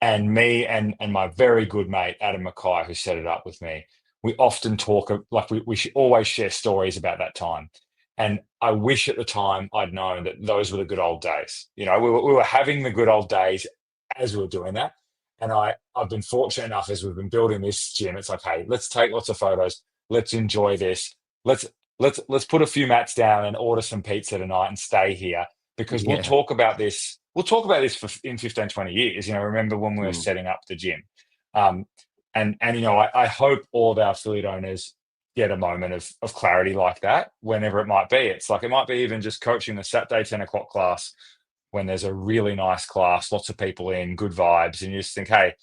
And me and my very good mate Adam Mackay, who set it up with me, we often talk, like we always share stories about that time. And I wish at the time I'd known that those were the good old days. We were having the good old days as we were doing that. And I've been fortunate enough, as we've been building this gym, it's like, hey, let's take lots of photos. Let's enjoy this. Let's put a few mats down and order some pizza tonight and stay here, because we'll talk about this. We'll talk about this in 15, 20 years. Remember when we were setting up the gym. And I hope all of our affiliate owners get a moment of clarity like that, whenever it might be. It's like, it might be even just coaching the Saturday 10 o'clock class when there's a really nice class, lots of people in, good vibes, and you just think, hey,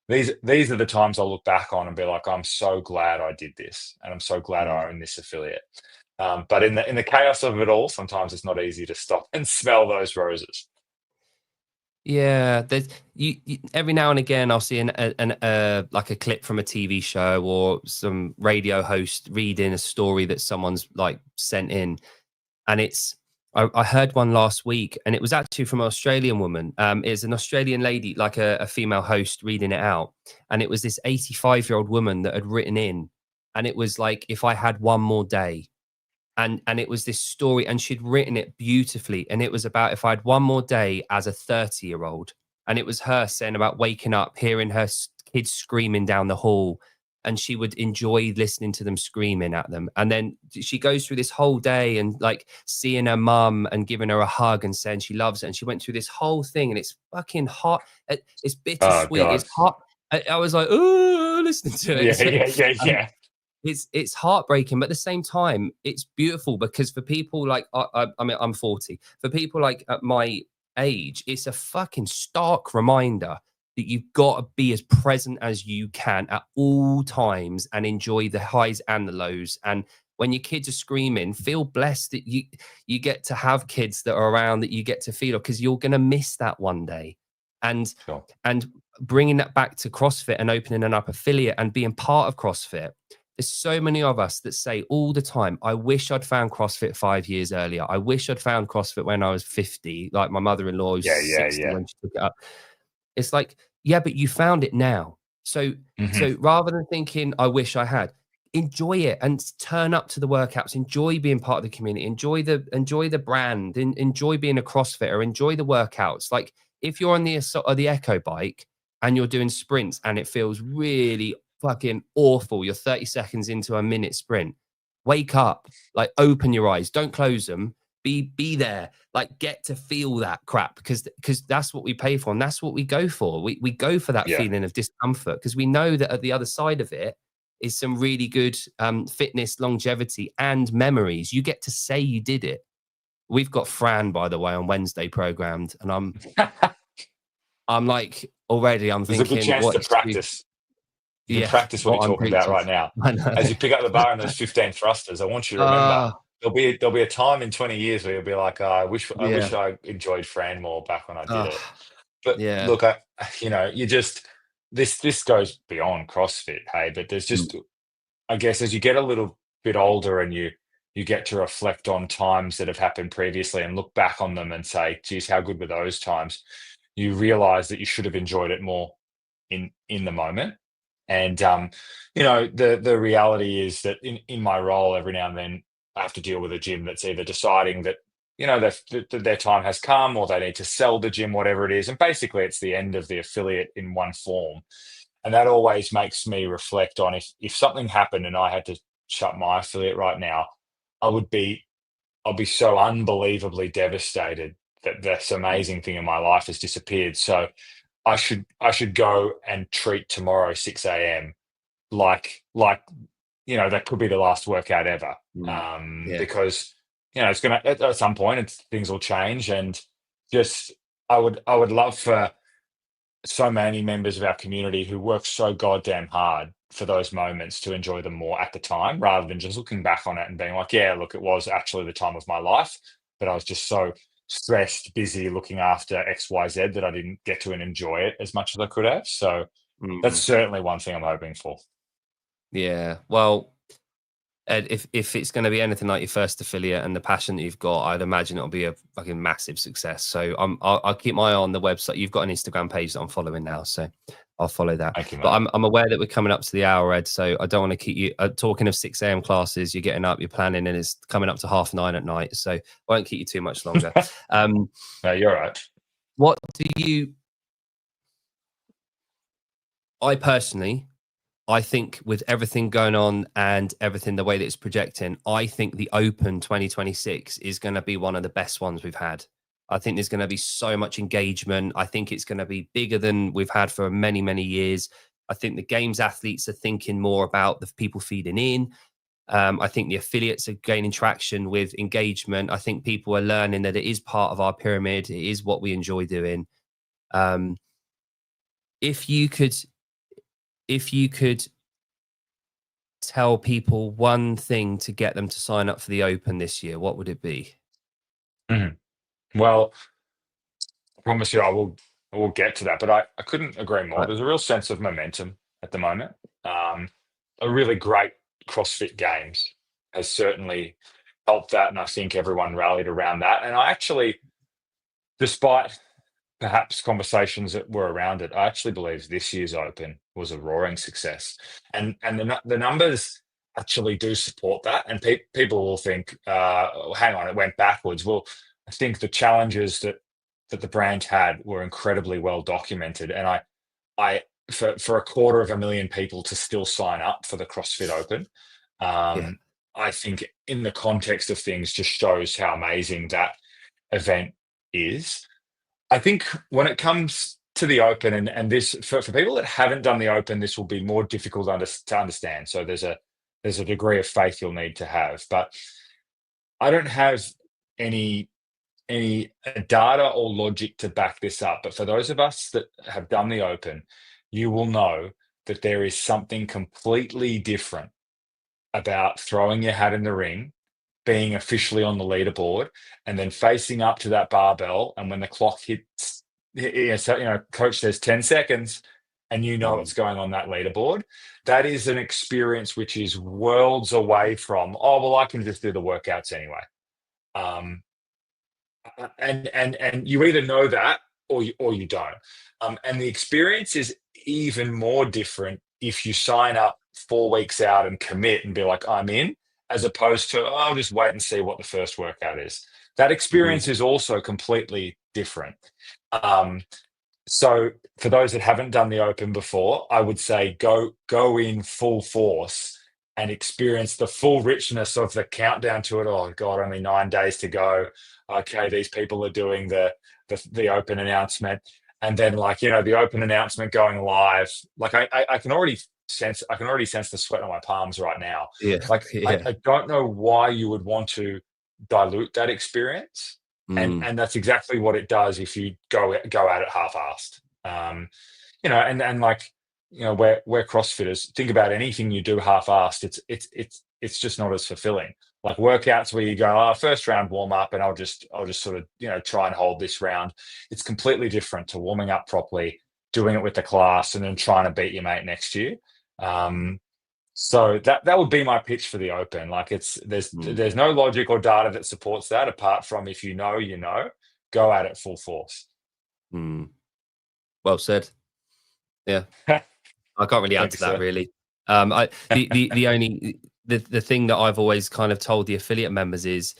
these are the times I'll look back on and be like, I'm so glad I did this, and I'm so glad I own this affiliate. But in the chaos of it all, sometimes it's not easy to stop and smell those roses. Yeah, there's you every now and again I'll see like a clip from a TV show or some radio host reading a story that someone's like sent in, and I heard one last week, and it was actually from an Australian woman. It's an Australian lady, like a female host, reading it out, and it was this 85-year-old woman that had written in, and it was like, if I had one more day. And it was this story, and she'd written it beautifully. And it was about, if I had one more day as a 30-year-old. And it was her saying about waking up, hearing her kids screaming down the hall, and she would enjoy listening to them screaming at them. And then she goes through this whole day and like seeing her mum and giving her a hug and saying she loves it. And she went through this whole thing, and it's fucking hot. It's bittersweet. It's hot. I was like, oh, listening to it. Yeah. It's heartbreaking, but at the same time, it's beautiful, because for people like I mean, I'm 40. For people like at my age, it's a fucking stark reminder that you've got to be as present as you can at all times and enjoy the highs and the lows. And when your kids are screaming, feel blessed that you get to have kids that are around that you get to feel, because you're going to miss that one day. And bringing that back to CrossFit and opening an up affiliate and being part of CrossFit. There's so many of us that say all the time, I wish I'd found CrossFit 5 years earlier. I wish I'd found CrossFit when I was 50, like my mother-in-law who's 60 when she took it up. It's like, yeah, but you found it now. So rather than thinking, I wish I had, enjoy it and turn up to the workouts, enjoy being part of the community, enjoy the brand, enjoy being a CrossFitter, enjoy the workouts. Like, if you're on the Echo bike and you're doing sprints and it feels really fucking awful, you're 30 seconds into a minute sprint, Wake up, like open your eyes, don't close them. Be there, like get to feel that crap, because that's what we pay for, and that's what we go for. We go for that feeling of discomfort, because we know that at the other side of it is some really good fitness, longevity, and memories. You get to say you did it. We've got Fran, by the way, on Wednesday programmed, and I'm like, already I'm There's a good thinking, chance what to excuse? practice. You can Yeah, practice what what you're I'm talking about preaching. right now. I know. As you pick up the bar in those 15 thrusters, I want you to remember Ah, there'll be a time in 20 years where you'll be like, I wish yeah. I enjoyed Fran more back when I did it. Ah, But yeah. look, you just this goes beyond CrossFit, hey. But there's just, I guess, as you get a little bit older and you get to reflect on times that have happened previously and look back on them and say, geez, how good were those times? You realize that you should have enjoyed it more in the moment. And the reality is that in my role, every now and then I have to deal with a gym that's either deciding that that their time has come, or they need to sell the gym, whatever it is, and basically it's the end of the affiliate in one form. And that always makes me reflect on, if something happened and I had to shut my affiliate right now, I would be I'll be so unbelievably devastated that this amazing thing in my life has disappeared. So I should go and treat tomorrow 6 a.m. like that could be the last workout ever. Yeah. Because it's gonna at some point things will change, and just I would love for so many members of our community who work so goddamn hard for those moments to enjoy them more at the time, rather than just looking back on it and being like, yeah, look, it was actually the time of my life, but I was just so stressed, busy looking after XYZ that I didn't get to enjoy it as much as I could have. So that's Mm. certainly one thing I'm hoping for. Yeah. Well, Ed, if it's going to be anything like your first affiliate and the passion that you've got, I'd imagine it'll be a fucking massive success. So I'll keep my eye on the website. You've got an Instagram page that I'm following now, so I'll follow that. Thank you, But mate. I'm aware that we're coming up to the hour, Ed. So I don't want to keep you talking of 6 a.m. classes. You're getting up, you're planning, and it's coming up to 9:30 at night. So I won't keep you too much longer. No, you're right. What do you? I personally, I think with everything going on and everything the way that it's projecting, I think the Open 2026 is going to be one of the best ones we've had. I think there's going to be so much engagement. I think it's going to be bigger than we've had for many, many years. I think the games athletes are thinking more about the people feeding in. I think the affiliates are gaining traction with engagement. I think people are learning that it is part of our pyramid. It is what we enjoy doing. Um, if you could, if you could tell people one thing to get them to sign up for the Open this year, what would it be? Mhm. Well, I promise you I will get to that, but I couldn't agree more. Right. There's a real sense of momentum at the moment. Um, a really great CrossFit Games has certainly helped that, and I think everyone rallied around that. And I actually, despite perhaps conversations that were around it, I actually believe this year's Open was a roaring success, and the numbers actually do support that. And people will think, oh, hang on, it went backwards. Well, I think the challenges that the brand had were incredibly well documented, and I for 250,000 people to still sign up for the CrossFit Open, Yeah. um, I think in the context of things just shows how amazing that event is. I think when it comes to the Open, and this for people that haven't done the Open, this will be more difficult to understand. So there's a degree of faith you'll need to have, but I don't have any data or logic to back this up. But for those of us that have done the Open, you will know that there is something completely different about throwing your hat in the ring, being officially on the leaderboard, and then facing up to that barbell. And when the clock hits, so, coach says 10 seconds, and it's going on that leaderboard. That is an experience which is worlds away from, oh, well, I can just do the workouts anyway. Um, and you either know that or you don't. And the experience is even more different if you sign up 4 weeks out and commit and be like, I'm in, as opposed to, oh, I'll just wait and see what the first workout is. That experience is also completely different. So for those that haven't done the Open before, I would say go in full force and experience the full richness of the countdown to it. Oh God, only 9 days to go. Okay, these people are doing the open announcement, and then like, you know, the open announcement going live. Like I can already sense the sweat on my palms right now. Yeah. Like Yeah. I don't know why you would want to dilute that experience, and that's exactly what it does if you go at it half-assed. You know, and like, you know, we're CrossFitters. Think about anything you do half-assed. It's just not as fulfilling. Like workouts where you go, oh, first round warm up, and I'll just sort of, you know, try and hold this round. It's completely different to warming up properly, doing it with the class, and then trying to beat your mate next year. So that would be my pitch for the open. Like there's no logic or data that supports that, apart from if you know, go at it full force. Well said. Yeah. I can't really answer that, really. The thing that I've always kind of told the affiliate members is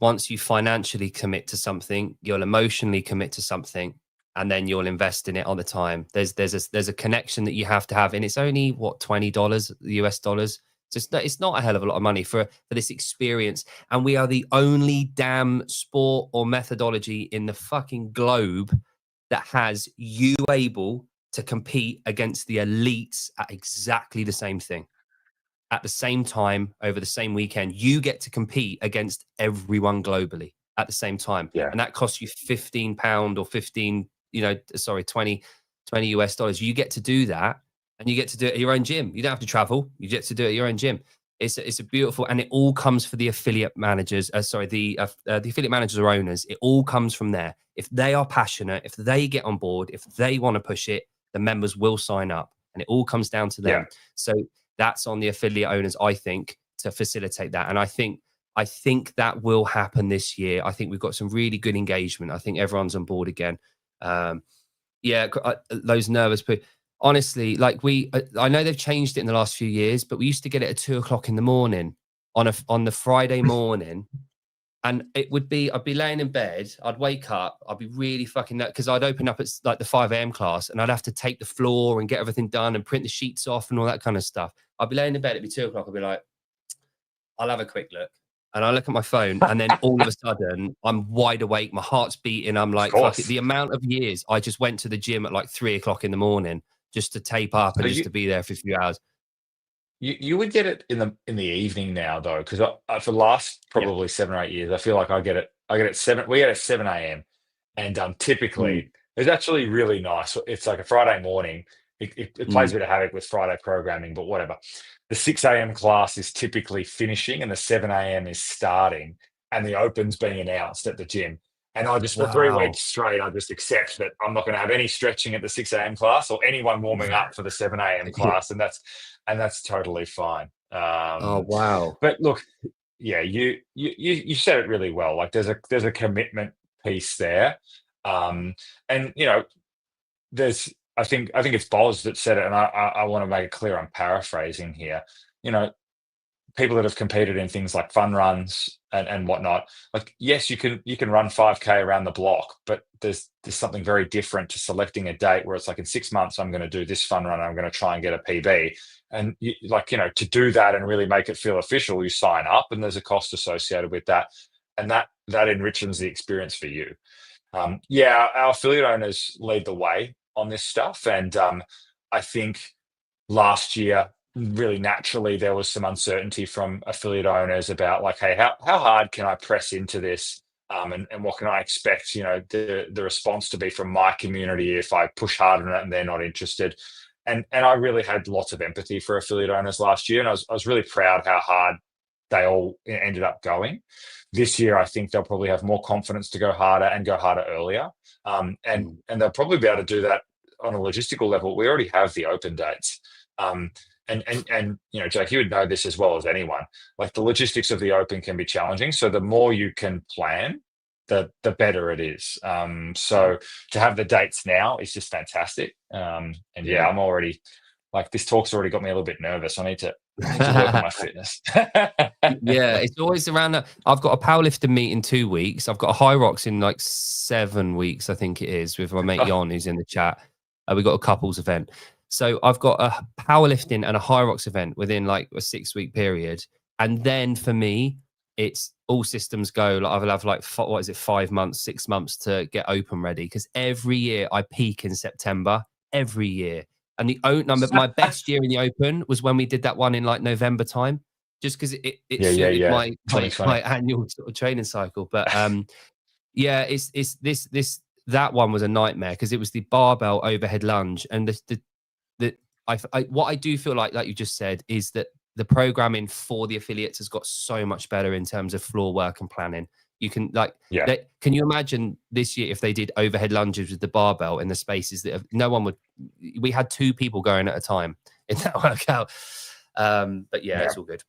once you financially commit to something, you'll emotionally commit to something, and then you'll invest in it all the time. There's a connection that you have to have, and it's only what, $20 US dollars. So it's not a hell of a lot of money for this experience. And we are the only damn sport or methodology in the fucking globe that has you able to compete against the elites at exactly the same thing at the same time over the same weekend. You get to compete against everyone globally at the same time. Yeah. And that costs you £15 or 15, $20 US dollars. You get to do that, and you get to do it at your own gym. You don't have to travel. You get to do it at your own gym. It's a beautiful, and it all comes for the affiliate managers. The affiliate managers or owners. It all comes from there. If they are passionate, if they get on board, if they want to push it, the members will sign up, and it all comes down to them. Yeah. So that's on the affiliate owners, I think, to facilitate that. And I think that will happen this year. I think we've got some really good engagement. I think everyone's on board again. Those nervous people. Honestly, like I know they've changed it in the last few years, but we used to get it at 2:00 in the morning on the Friday morning. And it would be, I'd be laying in bed, I'd wake up, I'd be really fucking, because I'd open up at like the 5 a.m. class, and I'd have to take the floor and get everything done and print the sheets off and all that kind of stuff. I'd be laying in bed, it'd be 2:00, I'd be like, I'll have a quick look. And I look at my phone, and then all of a sudden, I'm wide awake, my heart's beating. I'm like, fuck it. The amount of years I just went to the gym at like 3:00 in the morning just to tape up and just to be there for a few hours. You would get it in the evening now, though, because for the last probably 7 or 8 years, I feel like I get it at 7. We get it at 7 a.m. and typically it's actually really nice. It's like a Friday morning. It plays a bit of havoc with Friday programming, but whatever. The 6 a.m. class is typically finishing, and the 7 a.m. is starting, and the open's being announced at the gym. And I just, for 3 weeks straight, I just accept that I'm not going to have any stretching at the 6 a.m. class or anyone warming up for the 7 a.m. class, and that's totally fine. Oh wow! But look, yeah, you said it really well. Like there's a commitment piece there, and you know, I think it's Boz that said it, and I want to make it clear I'm paraphrasing here. You know, people that have competed in things like fun runs and whatnot, like, yes, you can run 5K around the block, but there's something very different to selecting a date where it's like, in 6 months, I'm going to do this fun run, and I'm going to try and get a PB. And to do that and really make it feel official, you sign up, and there's a cost associated with that. And that enriches the experience for you. Our affiliate owners lead the way on this stuff. And I think last year, really naturally, there was some uncertainty from affiliate owners about like, hey, how hard can I press into this? And what can I expect, the response to be from my community if I push hard on it and they're not interested? And I really had lots of empathy for affiliate owners last year. And I was really proud how hard they all ended up going. This year, I think they'll probably have more confidence to go harder and go harder earlier. And they'll probably be able to do that on a logistical level. We already have the open dates. And Jake, you would know this as well as anyone. Like, the logistics of the open can be challenging. So the more you can plan, the better it is. So to have the dates now is just fantastic. I'm already, like, this talk's already got me a little bit nervous. I need to work on my fitness. Yeah, it's always around that. I've got a powerlifting meet in 2 weeks. I've got a high rocks in like 7 weeks, I think it is, with my mate Jon, who's in the chat. We got a couples event. So I've got a powerlifting and a high rocks event within like a 6-week period. And then for me, it's all systems go. Like I'll have like, 5 months, 6 months to get open ready. Because every year I peak in September, every year. And the number, my best year in the open was when we did that one in like November time, just because it suited my annual sort of training cycle. But yeah, it's that one was a nightmare because it was the barbell overhead lunge, and what I do feel like you just said, is that the programming for the affiliates has got so much better in terms of floor work and planning. You can can you imagine this year if they did overhead lunges with the barbell in the spaces that we had 2 people going at a time in that workout. But yeah, it's all good.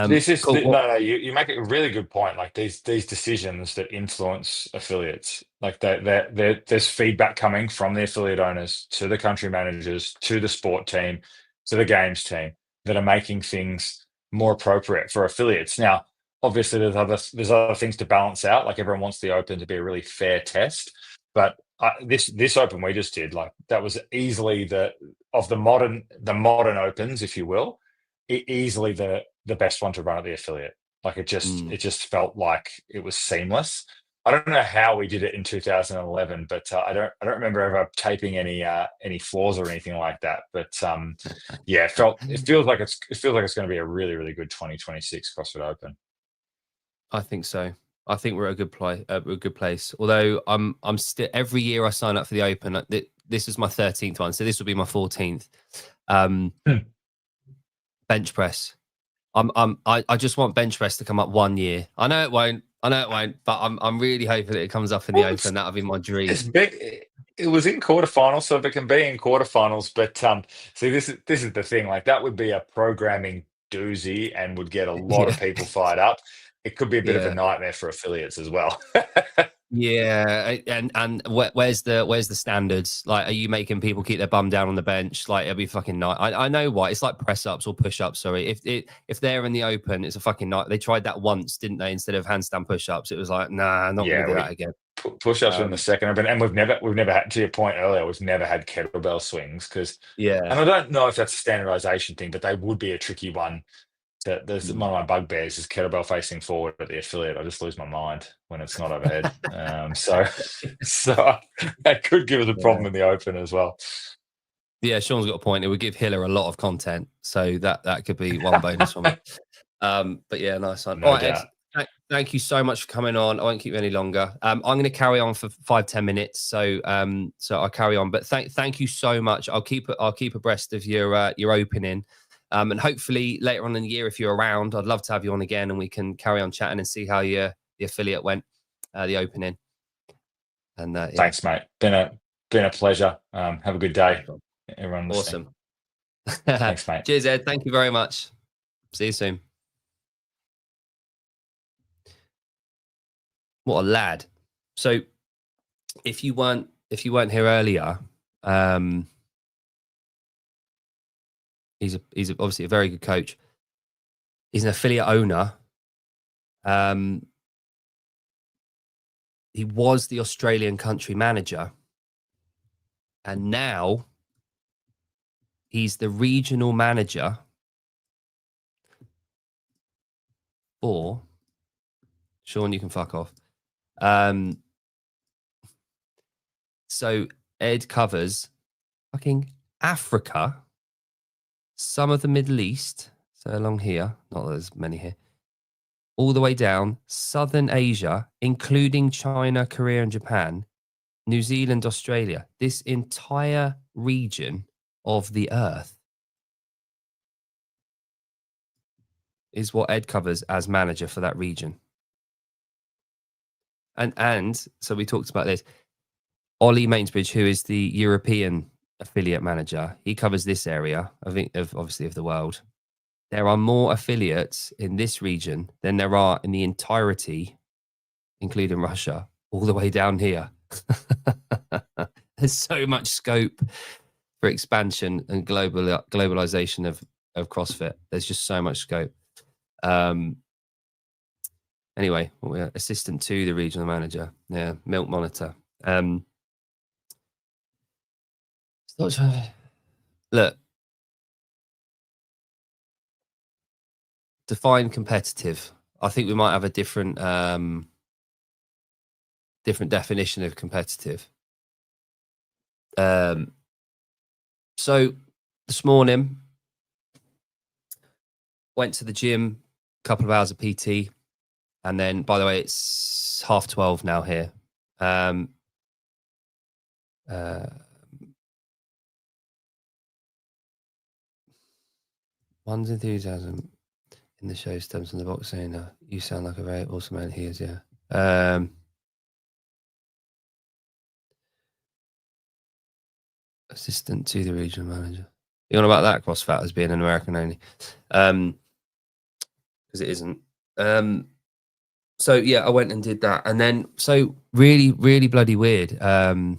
This is cool. No, you make a really good point. Like these decisions that influence affiliates, like there's feedback coming from the affiliate owners to the country managers, to the sport team, to the games team, that are making things more appropriate for affiliates. Now, obviously, there's other things to balance out. Like everyone wants the Open to be a really fair test, but this Open we just did, like that was easily the modern Opens, if you will, easily the best one to run at the affiliate. Like it just felt like it was seamless. I don't know how we did it in 2011, but I don't remember ever taping any flaws or anything like that. But yeah, it feels like it's going to be a really, really good 2026 CrossFit Open. I think so. I think we're at a good place. Although I'm still, every year I sign up for the Open. This is my 13th one, so this will be my 14th. Bench press. I just want bench press to come up one year. I know it won't, but I'm really hoping that it comes up in the Open. That'll be my dream. It's big. It was in quarterfinals, so if it can be in quarterfinals, but see, this is the thing. Like that would be a programming doozy and would get a lot of people fired up. It could be a bit of a nightmare for affiliates as well. Yeah, and where's the standards? Like, are you making people keep their bum down on the bench? Like, it'll be fucking night. I know why. It's like press ups or push ups. Sorry, if they're in the Open, it's a fucking night. They tried that once, didn't they? Instead of handstand push ups, it was like, nah, not gonna do that again. Push ups in the second Open, and we've never had, to your point earlier, we've never had kettlebell swings because and I don't know if that's a standardization thing, but they would be a tricky one. There's one of my bugbears is kettlebell facing forward at the affiliate. I just lose my mind when it's not overhead. So that could give us a problem in the Open as well. Yeah, Sean's got a point. It would give Hiller a lot of content, so that could be one bonus from it. But yeah, nice one. All right, Ed, thank you so much for coming on. I won't keep you any longer. I'm going to carry on for 5-10 minutes, so I'll carry on. But thank you so much. I'll keep abreast of your opening. And hopefully later on in the year, if you're around, I'd love to have you on again and we can carry on chatting and see how the affiliate went, the opening. And thanks, mate. Been a pleasure. Have a good day, everyone. Awesome. Thanks, mate. Cheers, Ed. Thank you very much. See you soon. What a lad. So if you weren't here earlier, he's obviously a very good coach. He's an affiliate owner. He was the Australian country manager, and now he's the regional manager for Sean. You can fuck off. So Ed covers fucking Africa, some of the Middle East, so along here, not that there's many here, all the way down, Southern Asia, including China, Korea, and Japan, New Zealand, Australia, this entire region of the earth is what Ed covers as manager for that region. And so we talked about this. Ollie Mainsbridge, who is the European affiliate manager, he covers this area, I think, obviously of the world. There are more affiliates in this region than there are in the entirety, including Russia, all the way down here. There's so much scope for expansion and globalization of CrossFit. There's just so much scope. Anyway, we're assistant to the regional manager. Yeah, milk monitor. look, define competitive. I think we might have a different definition of competitive. So this morning, went to the gym, a couple of hours of PT, and then, by the way, it's 12:30 now here. One's enthusiasm in the show stems from the box saying, "You sound like a very awesome man." He is, yeah. Assistant to the regional manager. You on about that CrossFit as being an American only? Because it isn't. So yeah, I went and did that, and then so really, really bloody weird. No.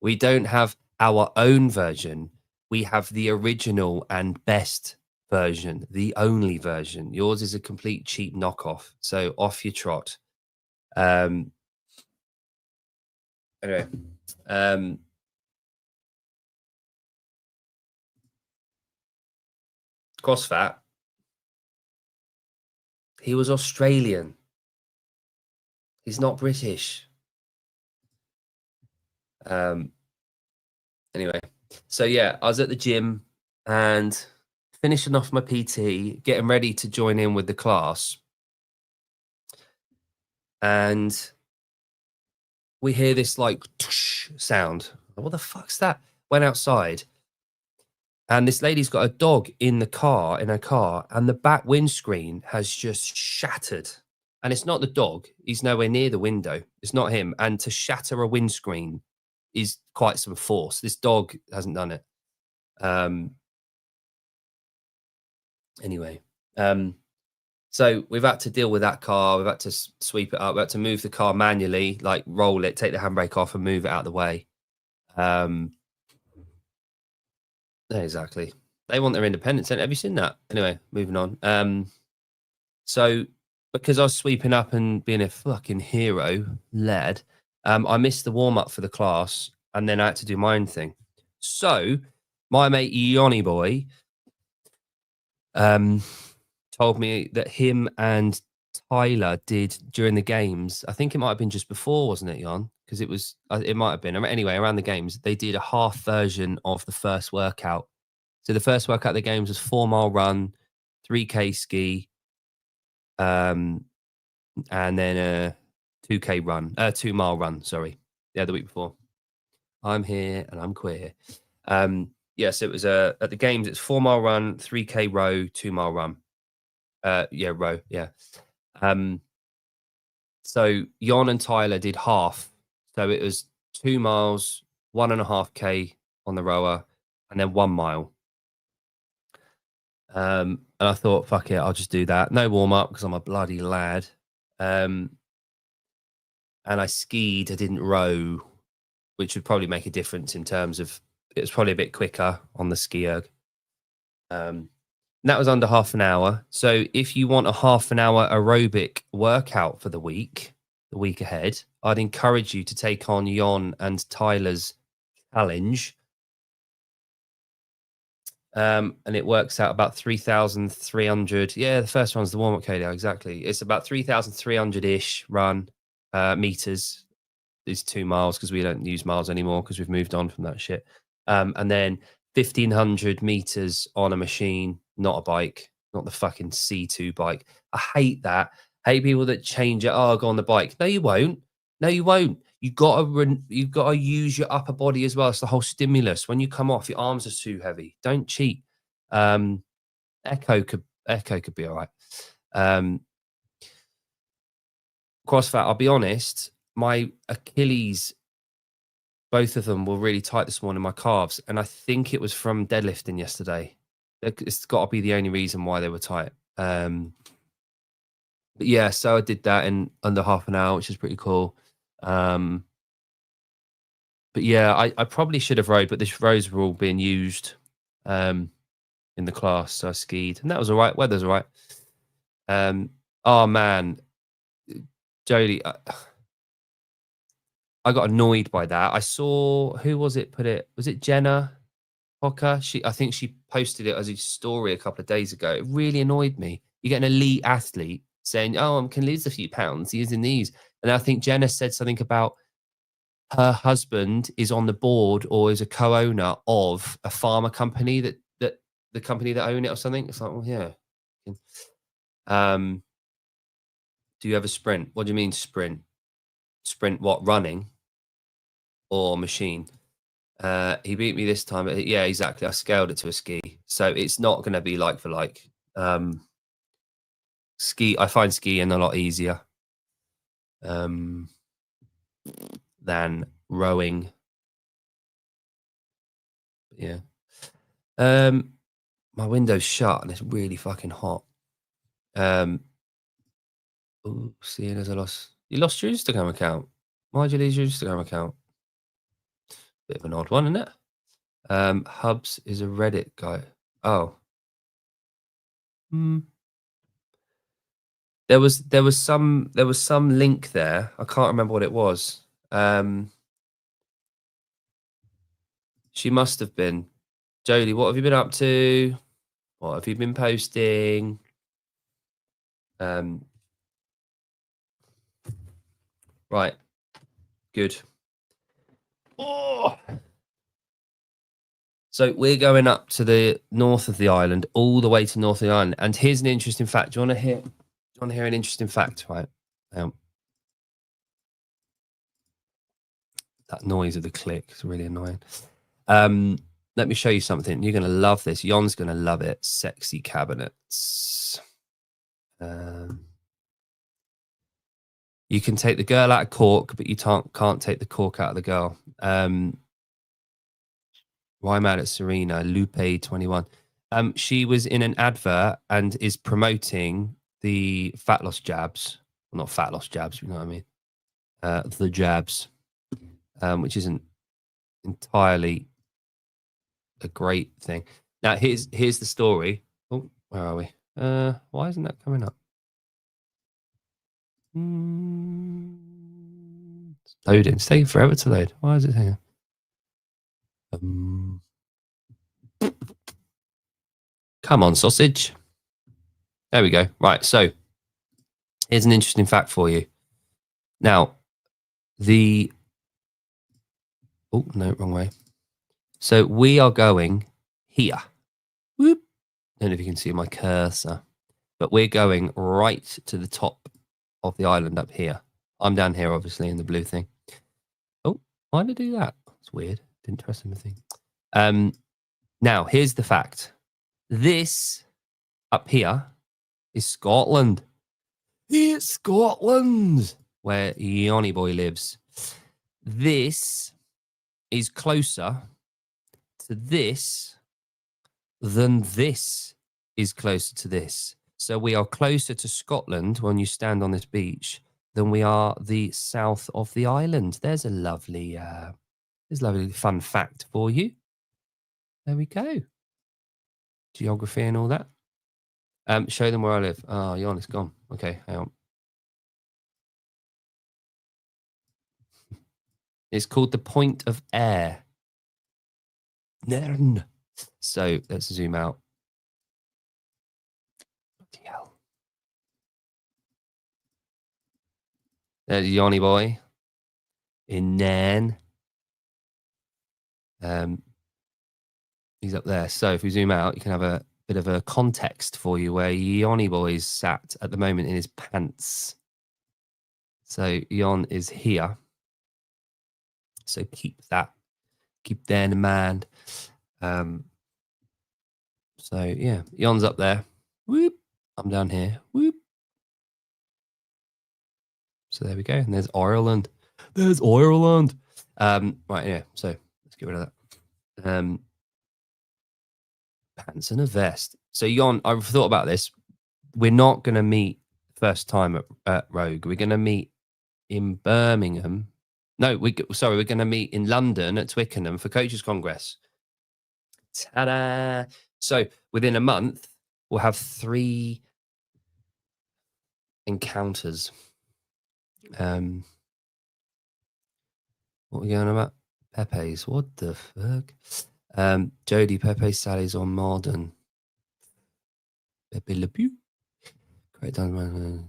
We don't have our own version. We have the original and best version, the only version. Yours is a complete cheap knockoff. So off your trot. Anyway, CrossFit. He was Australian. He's not British. Anyway, so yeah, I was at the gym and finishing off my PT, getting ready to join in with the class. And we hear this like sound. What the fuck's that? Went outside. And this lady's got a dog in her car, and the back windscreen has just shattered. And it's not the dog. He's nowhere near the window. It's not him. And to shatter a windscreen is quite some force. This dog hasn't done it. Anyway, so we've had to deal with that car. We've had to sweep it up. We've had to move the car manually, like roll it, take the handbrake off and move it out of the way. Exactly. They want their independence. Have you seen that? Anyway, moving on. So because I was sweeping up and being a fucking hero, lad, I missed the warm-up for the class, and then I had to do my own thing. So my mate Yoni boy told me that him and Tyler did during the games. I think it might have been just before, wasn't it, Jon? Because it might have been. Anyway, around the games, they did a half version of the first workout. So the first workout of the games was 4-mile run, 3K ski, and then a 2K run, 2-mile run, sorry. Yeah, the week before. I'm here and I'm queer. Yeah, so it was at the games, it's 4-mile run, 3K row, 2-mile run. Yeah, row, yeah. So Jon and Tyler did half. So it was 2 miles, 1.5K on the rower, and then 1 mile. And I thought, fuck it, I'll just do that. No warm up because I'm a bloody lad. And I skied. I didn't row, which would probably make a difference in terms of it was probably a bit quicker on the ski erg. That was under half an hour. So if you want a half an hour aerobic workout for the week ahead, I'd encourage you to take on Jon and Tyler's challenge. And it works out about 3,300. Yeah, the first one's the warm-up KDR, exactly. It's about 3,300-ish run meters. Is 2 miles because we don't use miles anymore because we've moved on from that shit. And then 1,500 meters on a machine, not a bike, not the fucking C2 bike. I hate that. I hate people that change it. Oh, I'll go on the bike. No, you won't. No, you won't. You've got to use your upper body as well. It's the whole stimulus. When you come off, your arms are too heavy. Don't cheat. Echo could be all right. CrossFit, I'll be honest, my Achilles, both of them were really tight this morning, my calves, and I think it was from deadlifting yesterday. It's got to be the only reason why they were tight. But yeah, so I did that in under half an hour, which is pretty cool. But yeah, I probably should have rowed, but the rows were all being used in the class, so I skied, and that was all right. Weather's all right. Oh man, Jodie, I got annoyed by that. I saw, who was it put it? Was it Jenna Hocker? I think she posted it as a story a couple of days ago. It really annoyed me. You get an elite athlete saying, "Oh, I can lose a few pounds using these," and I think Jenna said something about her husband is on the board or is a co-owner of a pharma company that the company that own it or something. It's like, well, yeah. Do you have a sprint? What do you mean sprint? Sprint what? Running or machine? He beat me this time. But yeah, exactly. I scaled it to a ski, so it's not going to be like for like. Ski. I find skiing a lot easier than rowing. Yeah. My window's shut and it's really fucking hot. Ooh, seeing as I lost. You lost your Instagram account. Why'd you lose your Instagram account? Bit of an odd one, isn't it? Hubs is a Reddit guy. Oh. There was some link there. I can't remember what it was. She must have been. Jodie, what have you been up to? What have you been posting? Right. Good. Oh. So we're going up to the north of the island, all the way to north of the island. And here's an interesting fact. Do you want to hear an interesting fact? Right. That noise of the click is really annoying. Let me show you something. You're going to love this. Jon's going to love it. Sexy cabinets. You can take the girl out of cork, but you can't take the cork out of the girl. Why am I mad at Serena? Lupe 21. She was in an advert and is promoting the fat loss jabs. Well, not fat loss jabs, you know what I mean? The jabs, which isn't entirely a great thing. Now, here's the story. Oh, where are we? Why isn't that coming up? It's loading. It's taking forever to load. Why is it here? Come on, sausage. There we go. Right. So here's an interesting fact for you. Now, oh, no, wrong way. So we are going here. Whoop. I don't know if you can see my cursor, but we're going right to the top of the island up here. I'm down here, obviously, in the blue thing. Oh, why did I do that? It's weird. Didn't trust anything. Now, here's the fact. This up here is Scotland. It's Scotland, where Yanni Boy lives. This is closer to this than this is closer to this. So we are closer to Scotland when you stand on this beach than we are the south of the island. There's a lovely, fun fact for you. There we go. Geography and all that. Show them where I live. Oh, Jan, it's gone. Okay, hang on. It's called the Point of Air. Nern. So let's zoom out. Bloody hell. There's Yanni Boy in Nairn. He's up there. So if we zoom out, you can have a bit of a context for you where Yanni Boy's sat at the moment in his pants. So Jan is here. So keep that in mind. So yeah, Jan's up there. Whoop. I'm down here. Whoop. So there we go. And there's Ireland. There's Ireland. Right, yeah. So let's get rid of that. Pants and a vest. So Jan, I've thought about this. We're not going to meet first time at Rogue. We're going to meet in Birmingham. No, we're going to meet in London at Twickenham for Coaches Congress. Ta-da! So within a month, we'll have 3 encounters. What are we going about? Pepe's. What the fuck? Jody, Pepe Sally's on Marden. Pepe Le Pew. Great done.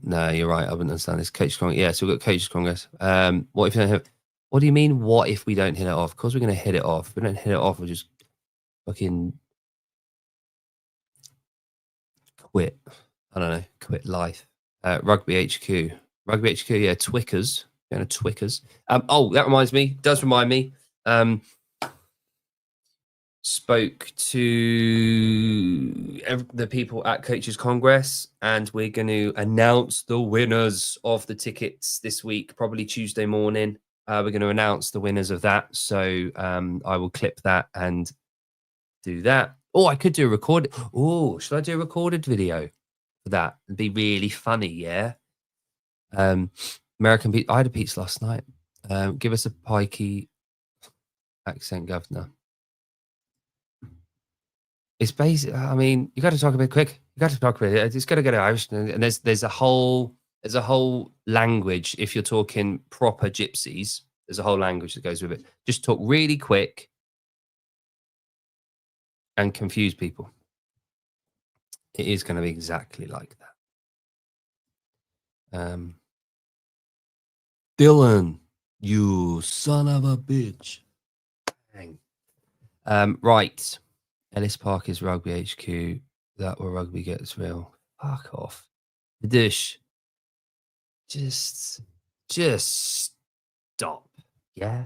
No, you're right. I wouldn't understand this. Coach Congress. Yeah, so we've got Coaches Congress. What if you don't have? What do you mean? What if we don't hit it off? Of course, we're going to hit it off. If we don't hit it off, we'll just fucking quit. I don't know. Quit life. Rugby HQ. Rugby HQ. Yeah, Twickers. Going to Twickers. Oh, that reminds me. Does remind me. Spoke to the people at Coaches Congress, and we're going to announce the winners of the tickets this week, probably Tuesday morning. We're going to announce the winners of that. So I will clip that and do that. Oh, I could do a recorded. Oh, should I do a recorded video for that? It'd be really funny, yeah. American pizza. I had a pizza last night. Give us a pikey accent, governor. It's basic. I mean, you got to talk a bit quick. You got to talk a bit. It's got to get Irish, and there's a whole language. If you're talking proper gypsies, there's a whole language that goes with it. Just talk really quick and confuse people. It is going to be exactly like that. Dylan, you son of a bitch. Dang. Right. Ellis Park is Rugby HQ. That where rugby gets real. Fuck off. The dish. Just stop. Yeah.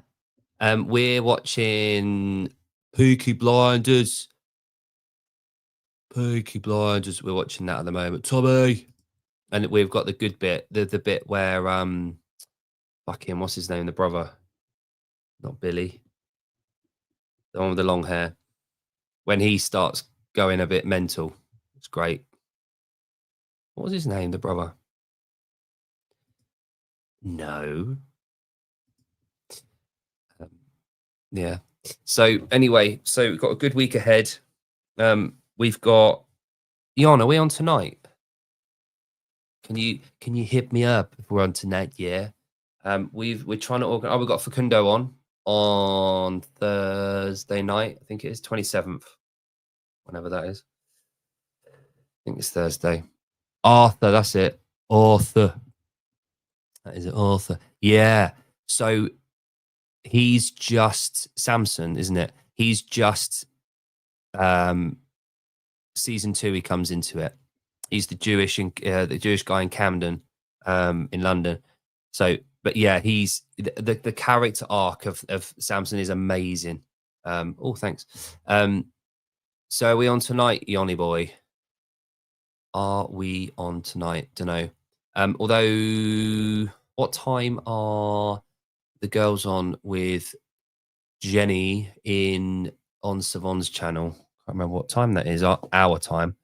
We're watching Peaky Blinders. Peaky Blinders. We're watching that at the moment. Tommy. And we've got the good bit. The bit where fucking what's his name? The brother. Not Billy. The one with the long hair. When he starts going a bit mental. It's great. What was his name? The brother. No. Yeah. So anyway, so we've got a good week ahead. We've got Jan, are we on tonight? Can you hit me up if we're on tonight? Yeah. We're trying to organize. Oh, we've got Facundo on Thursday night. I think it is 27th. Whenever that is. I think it's Thursday. Arthur, that's it. Arthur. That is it, Arthur. Yeah. So he's just Samson, isn't it? He's just season 2. He comes into it. He's the Jewish guy in Camden, in London. So, but yeah, he's the character arc of Samson is amazing. Oh, thanks. So are we on tonight, Yoni boy? Are we on tonight? Don't know. Although, what time are the girls on with Jenny on Savon's channel? I can't remember what time that is. Our time.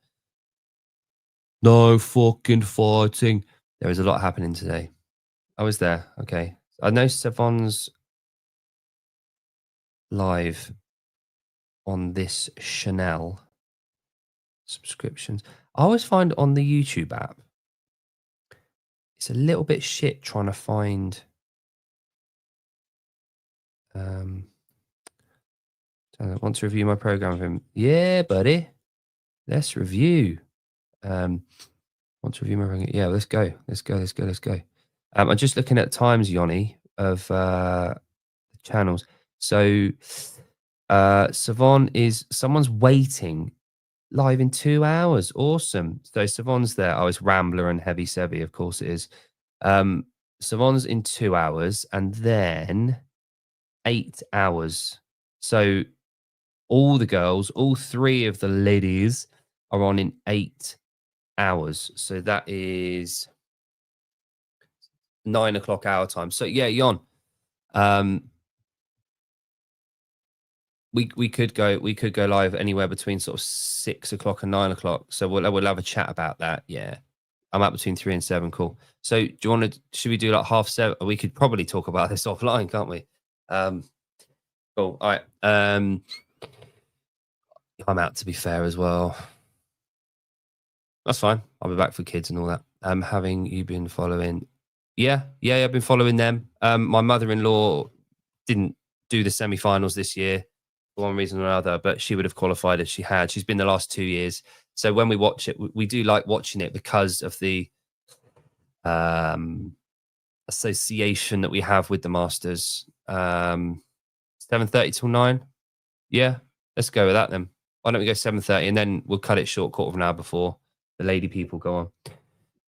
No fucking fighting. There is a lot happening today. I was there. Okay. I know Savon's live on this Chanel subscriptions. I always find on the YouTube app, it's a little bit shit trying to find I want to review my program with him. Yeah, buddy. Let's review. Want to review my program. Yeah, let's go. Let's go. I'm just looking at times, Yoni, of channels. So Savon someone's waiting live in 2 hours. Awesome. So Savon's there. Oh, it's Rambler and Heavy Sebi, of course it is. Savon's in 2 hours and then 8 hours. So all the girls, all 3 of the ladies are on in 8 hours. So that is 9 o'clock our time. So yeah, Jon, we could go live anywhere between sort of 6 o'clock and 9 o'clock. So we'll have a chat about that. Yeah. I'm up between 3 and 7. Cool. So do you want to, should we do like 7:30? We could probably talk about this offline, can't we? Cool. All right. I'm out, to be fair, as well. That's fine. I'll be back for kids and all that. Having you been following Yeah, I've been following them. My mother-in-law didn't do the semi-finals this year for one reason or another, but she would have qualified if she had. She's been the last 2 years. So when we watch it, we do like watching it because of the association that we have with the Masters. 7:30 till 9. Yeah, let's go with that then. Why don't we go 7:30 and then we'll cut it short, quarter of an hour before the lady people go on.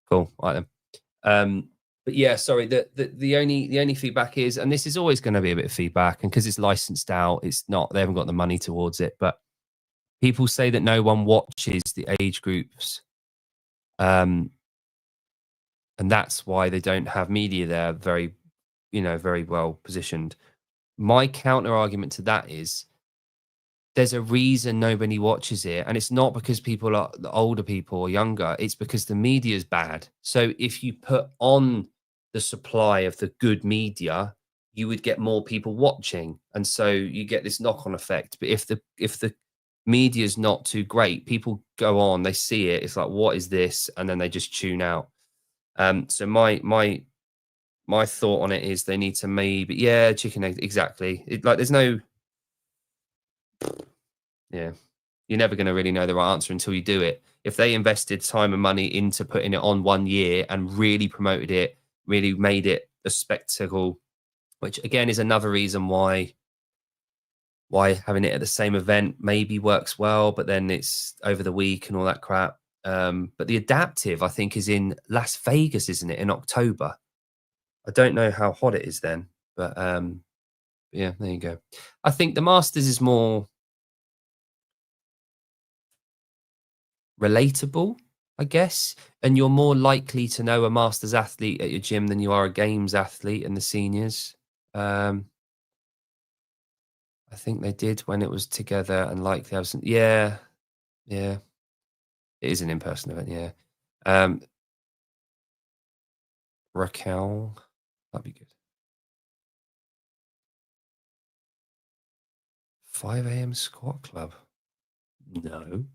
Cool. All right then. But yeah, sorry. The only feedback is, and this is always going to be a bit of feedback, and because it's licensed out, it's not. They haven't got the money towards it. But people say that no one watches the age groups, and that's why they don't have media there. Very, very well positioned. My counter argument to that is, there's a reason nobody watches it, and it's not because people are the older people or younger. It's because the media is bad. So if you put on the supply of the good media, you would get more people watching, and so you get this knock-on effect. But if the media is not too great, people go on, they see it, it's like, what is this? And then they just tune out. So my thought on it is they need to maybe, chicken egg, exactly. There's no, you're never going to really know the right answer until you do it. If they invested time and money into putting it on 1 year and really promoted it, really made it a spectacle, which again is another reason why having it at the same event maybe works well, but then it's over the week and all that crap. But the adaptive, I think, is in Las Vegas, isn't it, in October? I don't know how hot it is then, but yeah, there you go. I think the Masters is more relatable, I guess, and you're more likely to know a Masters athlete at your gym than you are a Games athlete in the seniors. I think they did when it was together, and like there was, yeah, it is an in-person event, yeah. Raquel, that'd be good. 5 a.m. squat club. No.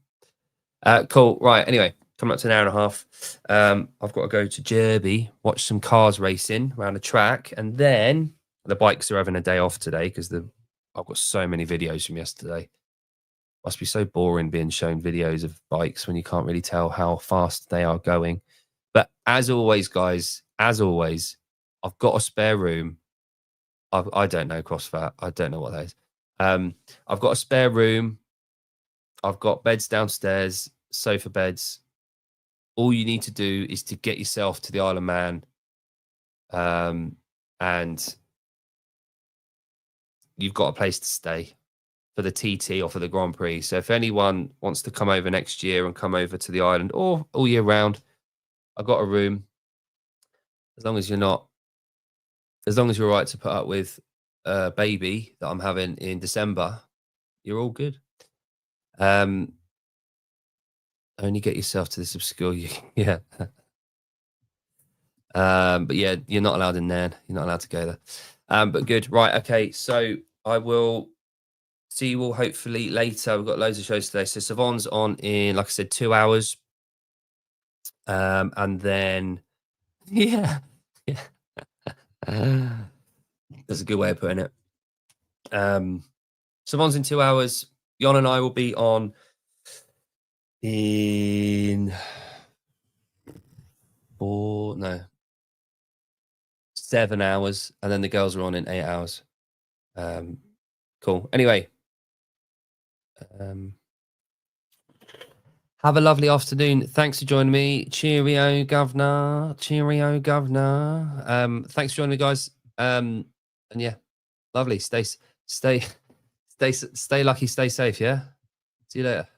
Cool. Right. Anyway, coming up to an hour and a half. I've got to go to Derby, watch some cars racing around the track, and then the bikes are having a day off today because I've got so many videos from yesterday. Must be so boring being shown videos of bikes when you can't really tell how fast they are going. But as always, guys, I've got a spare room. I don't know CrossFit. I don't know what that is. I've got a spare room. I've got beds downstairs, sofa beds. All you need to do is to get yourself to the Isle of Man, and you've got a place to stay for the TT or for the Grand Prix. So if anyone wants to come over next year and come over to the island or all year round, I've got a room. As long as you're all right to put up with a baby that I'm having in December, you're all good. Only get yourself to this obscure, yeah. But yeah, you're not allowed in there. You're not allowed to go there. But good, right? Okay, so I will see you all hopefully later. We've got loads of shows today. So Savon's on in, like I said, 2 hours, and then yeah, that's a good way of putting it. Savon's in 2 hours. Jon and I will be on in 7 hours, and then the girls are on in 8 hours. Cool. Anyway, have a lovely afternoon. Thanks for joining me. Cheerio, governor. Cheerio, governor. Thanks for joining me, guys. And yeah, lovely. Stay lucky, stay safe. Yeah. See you later.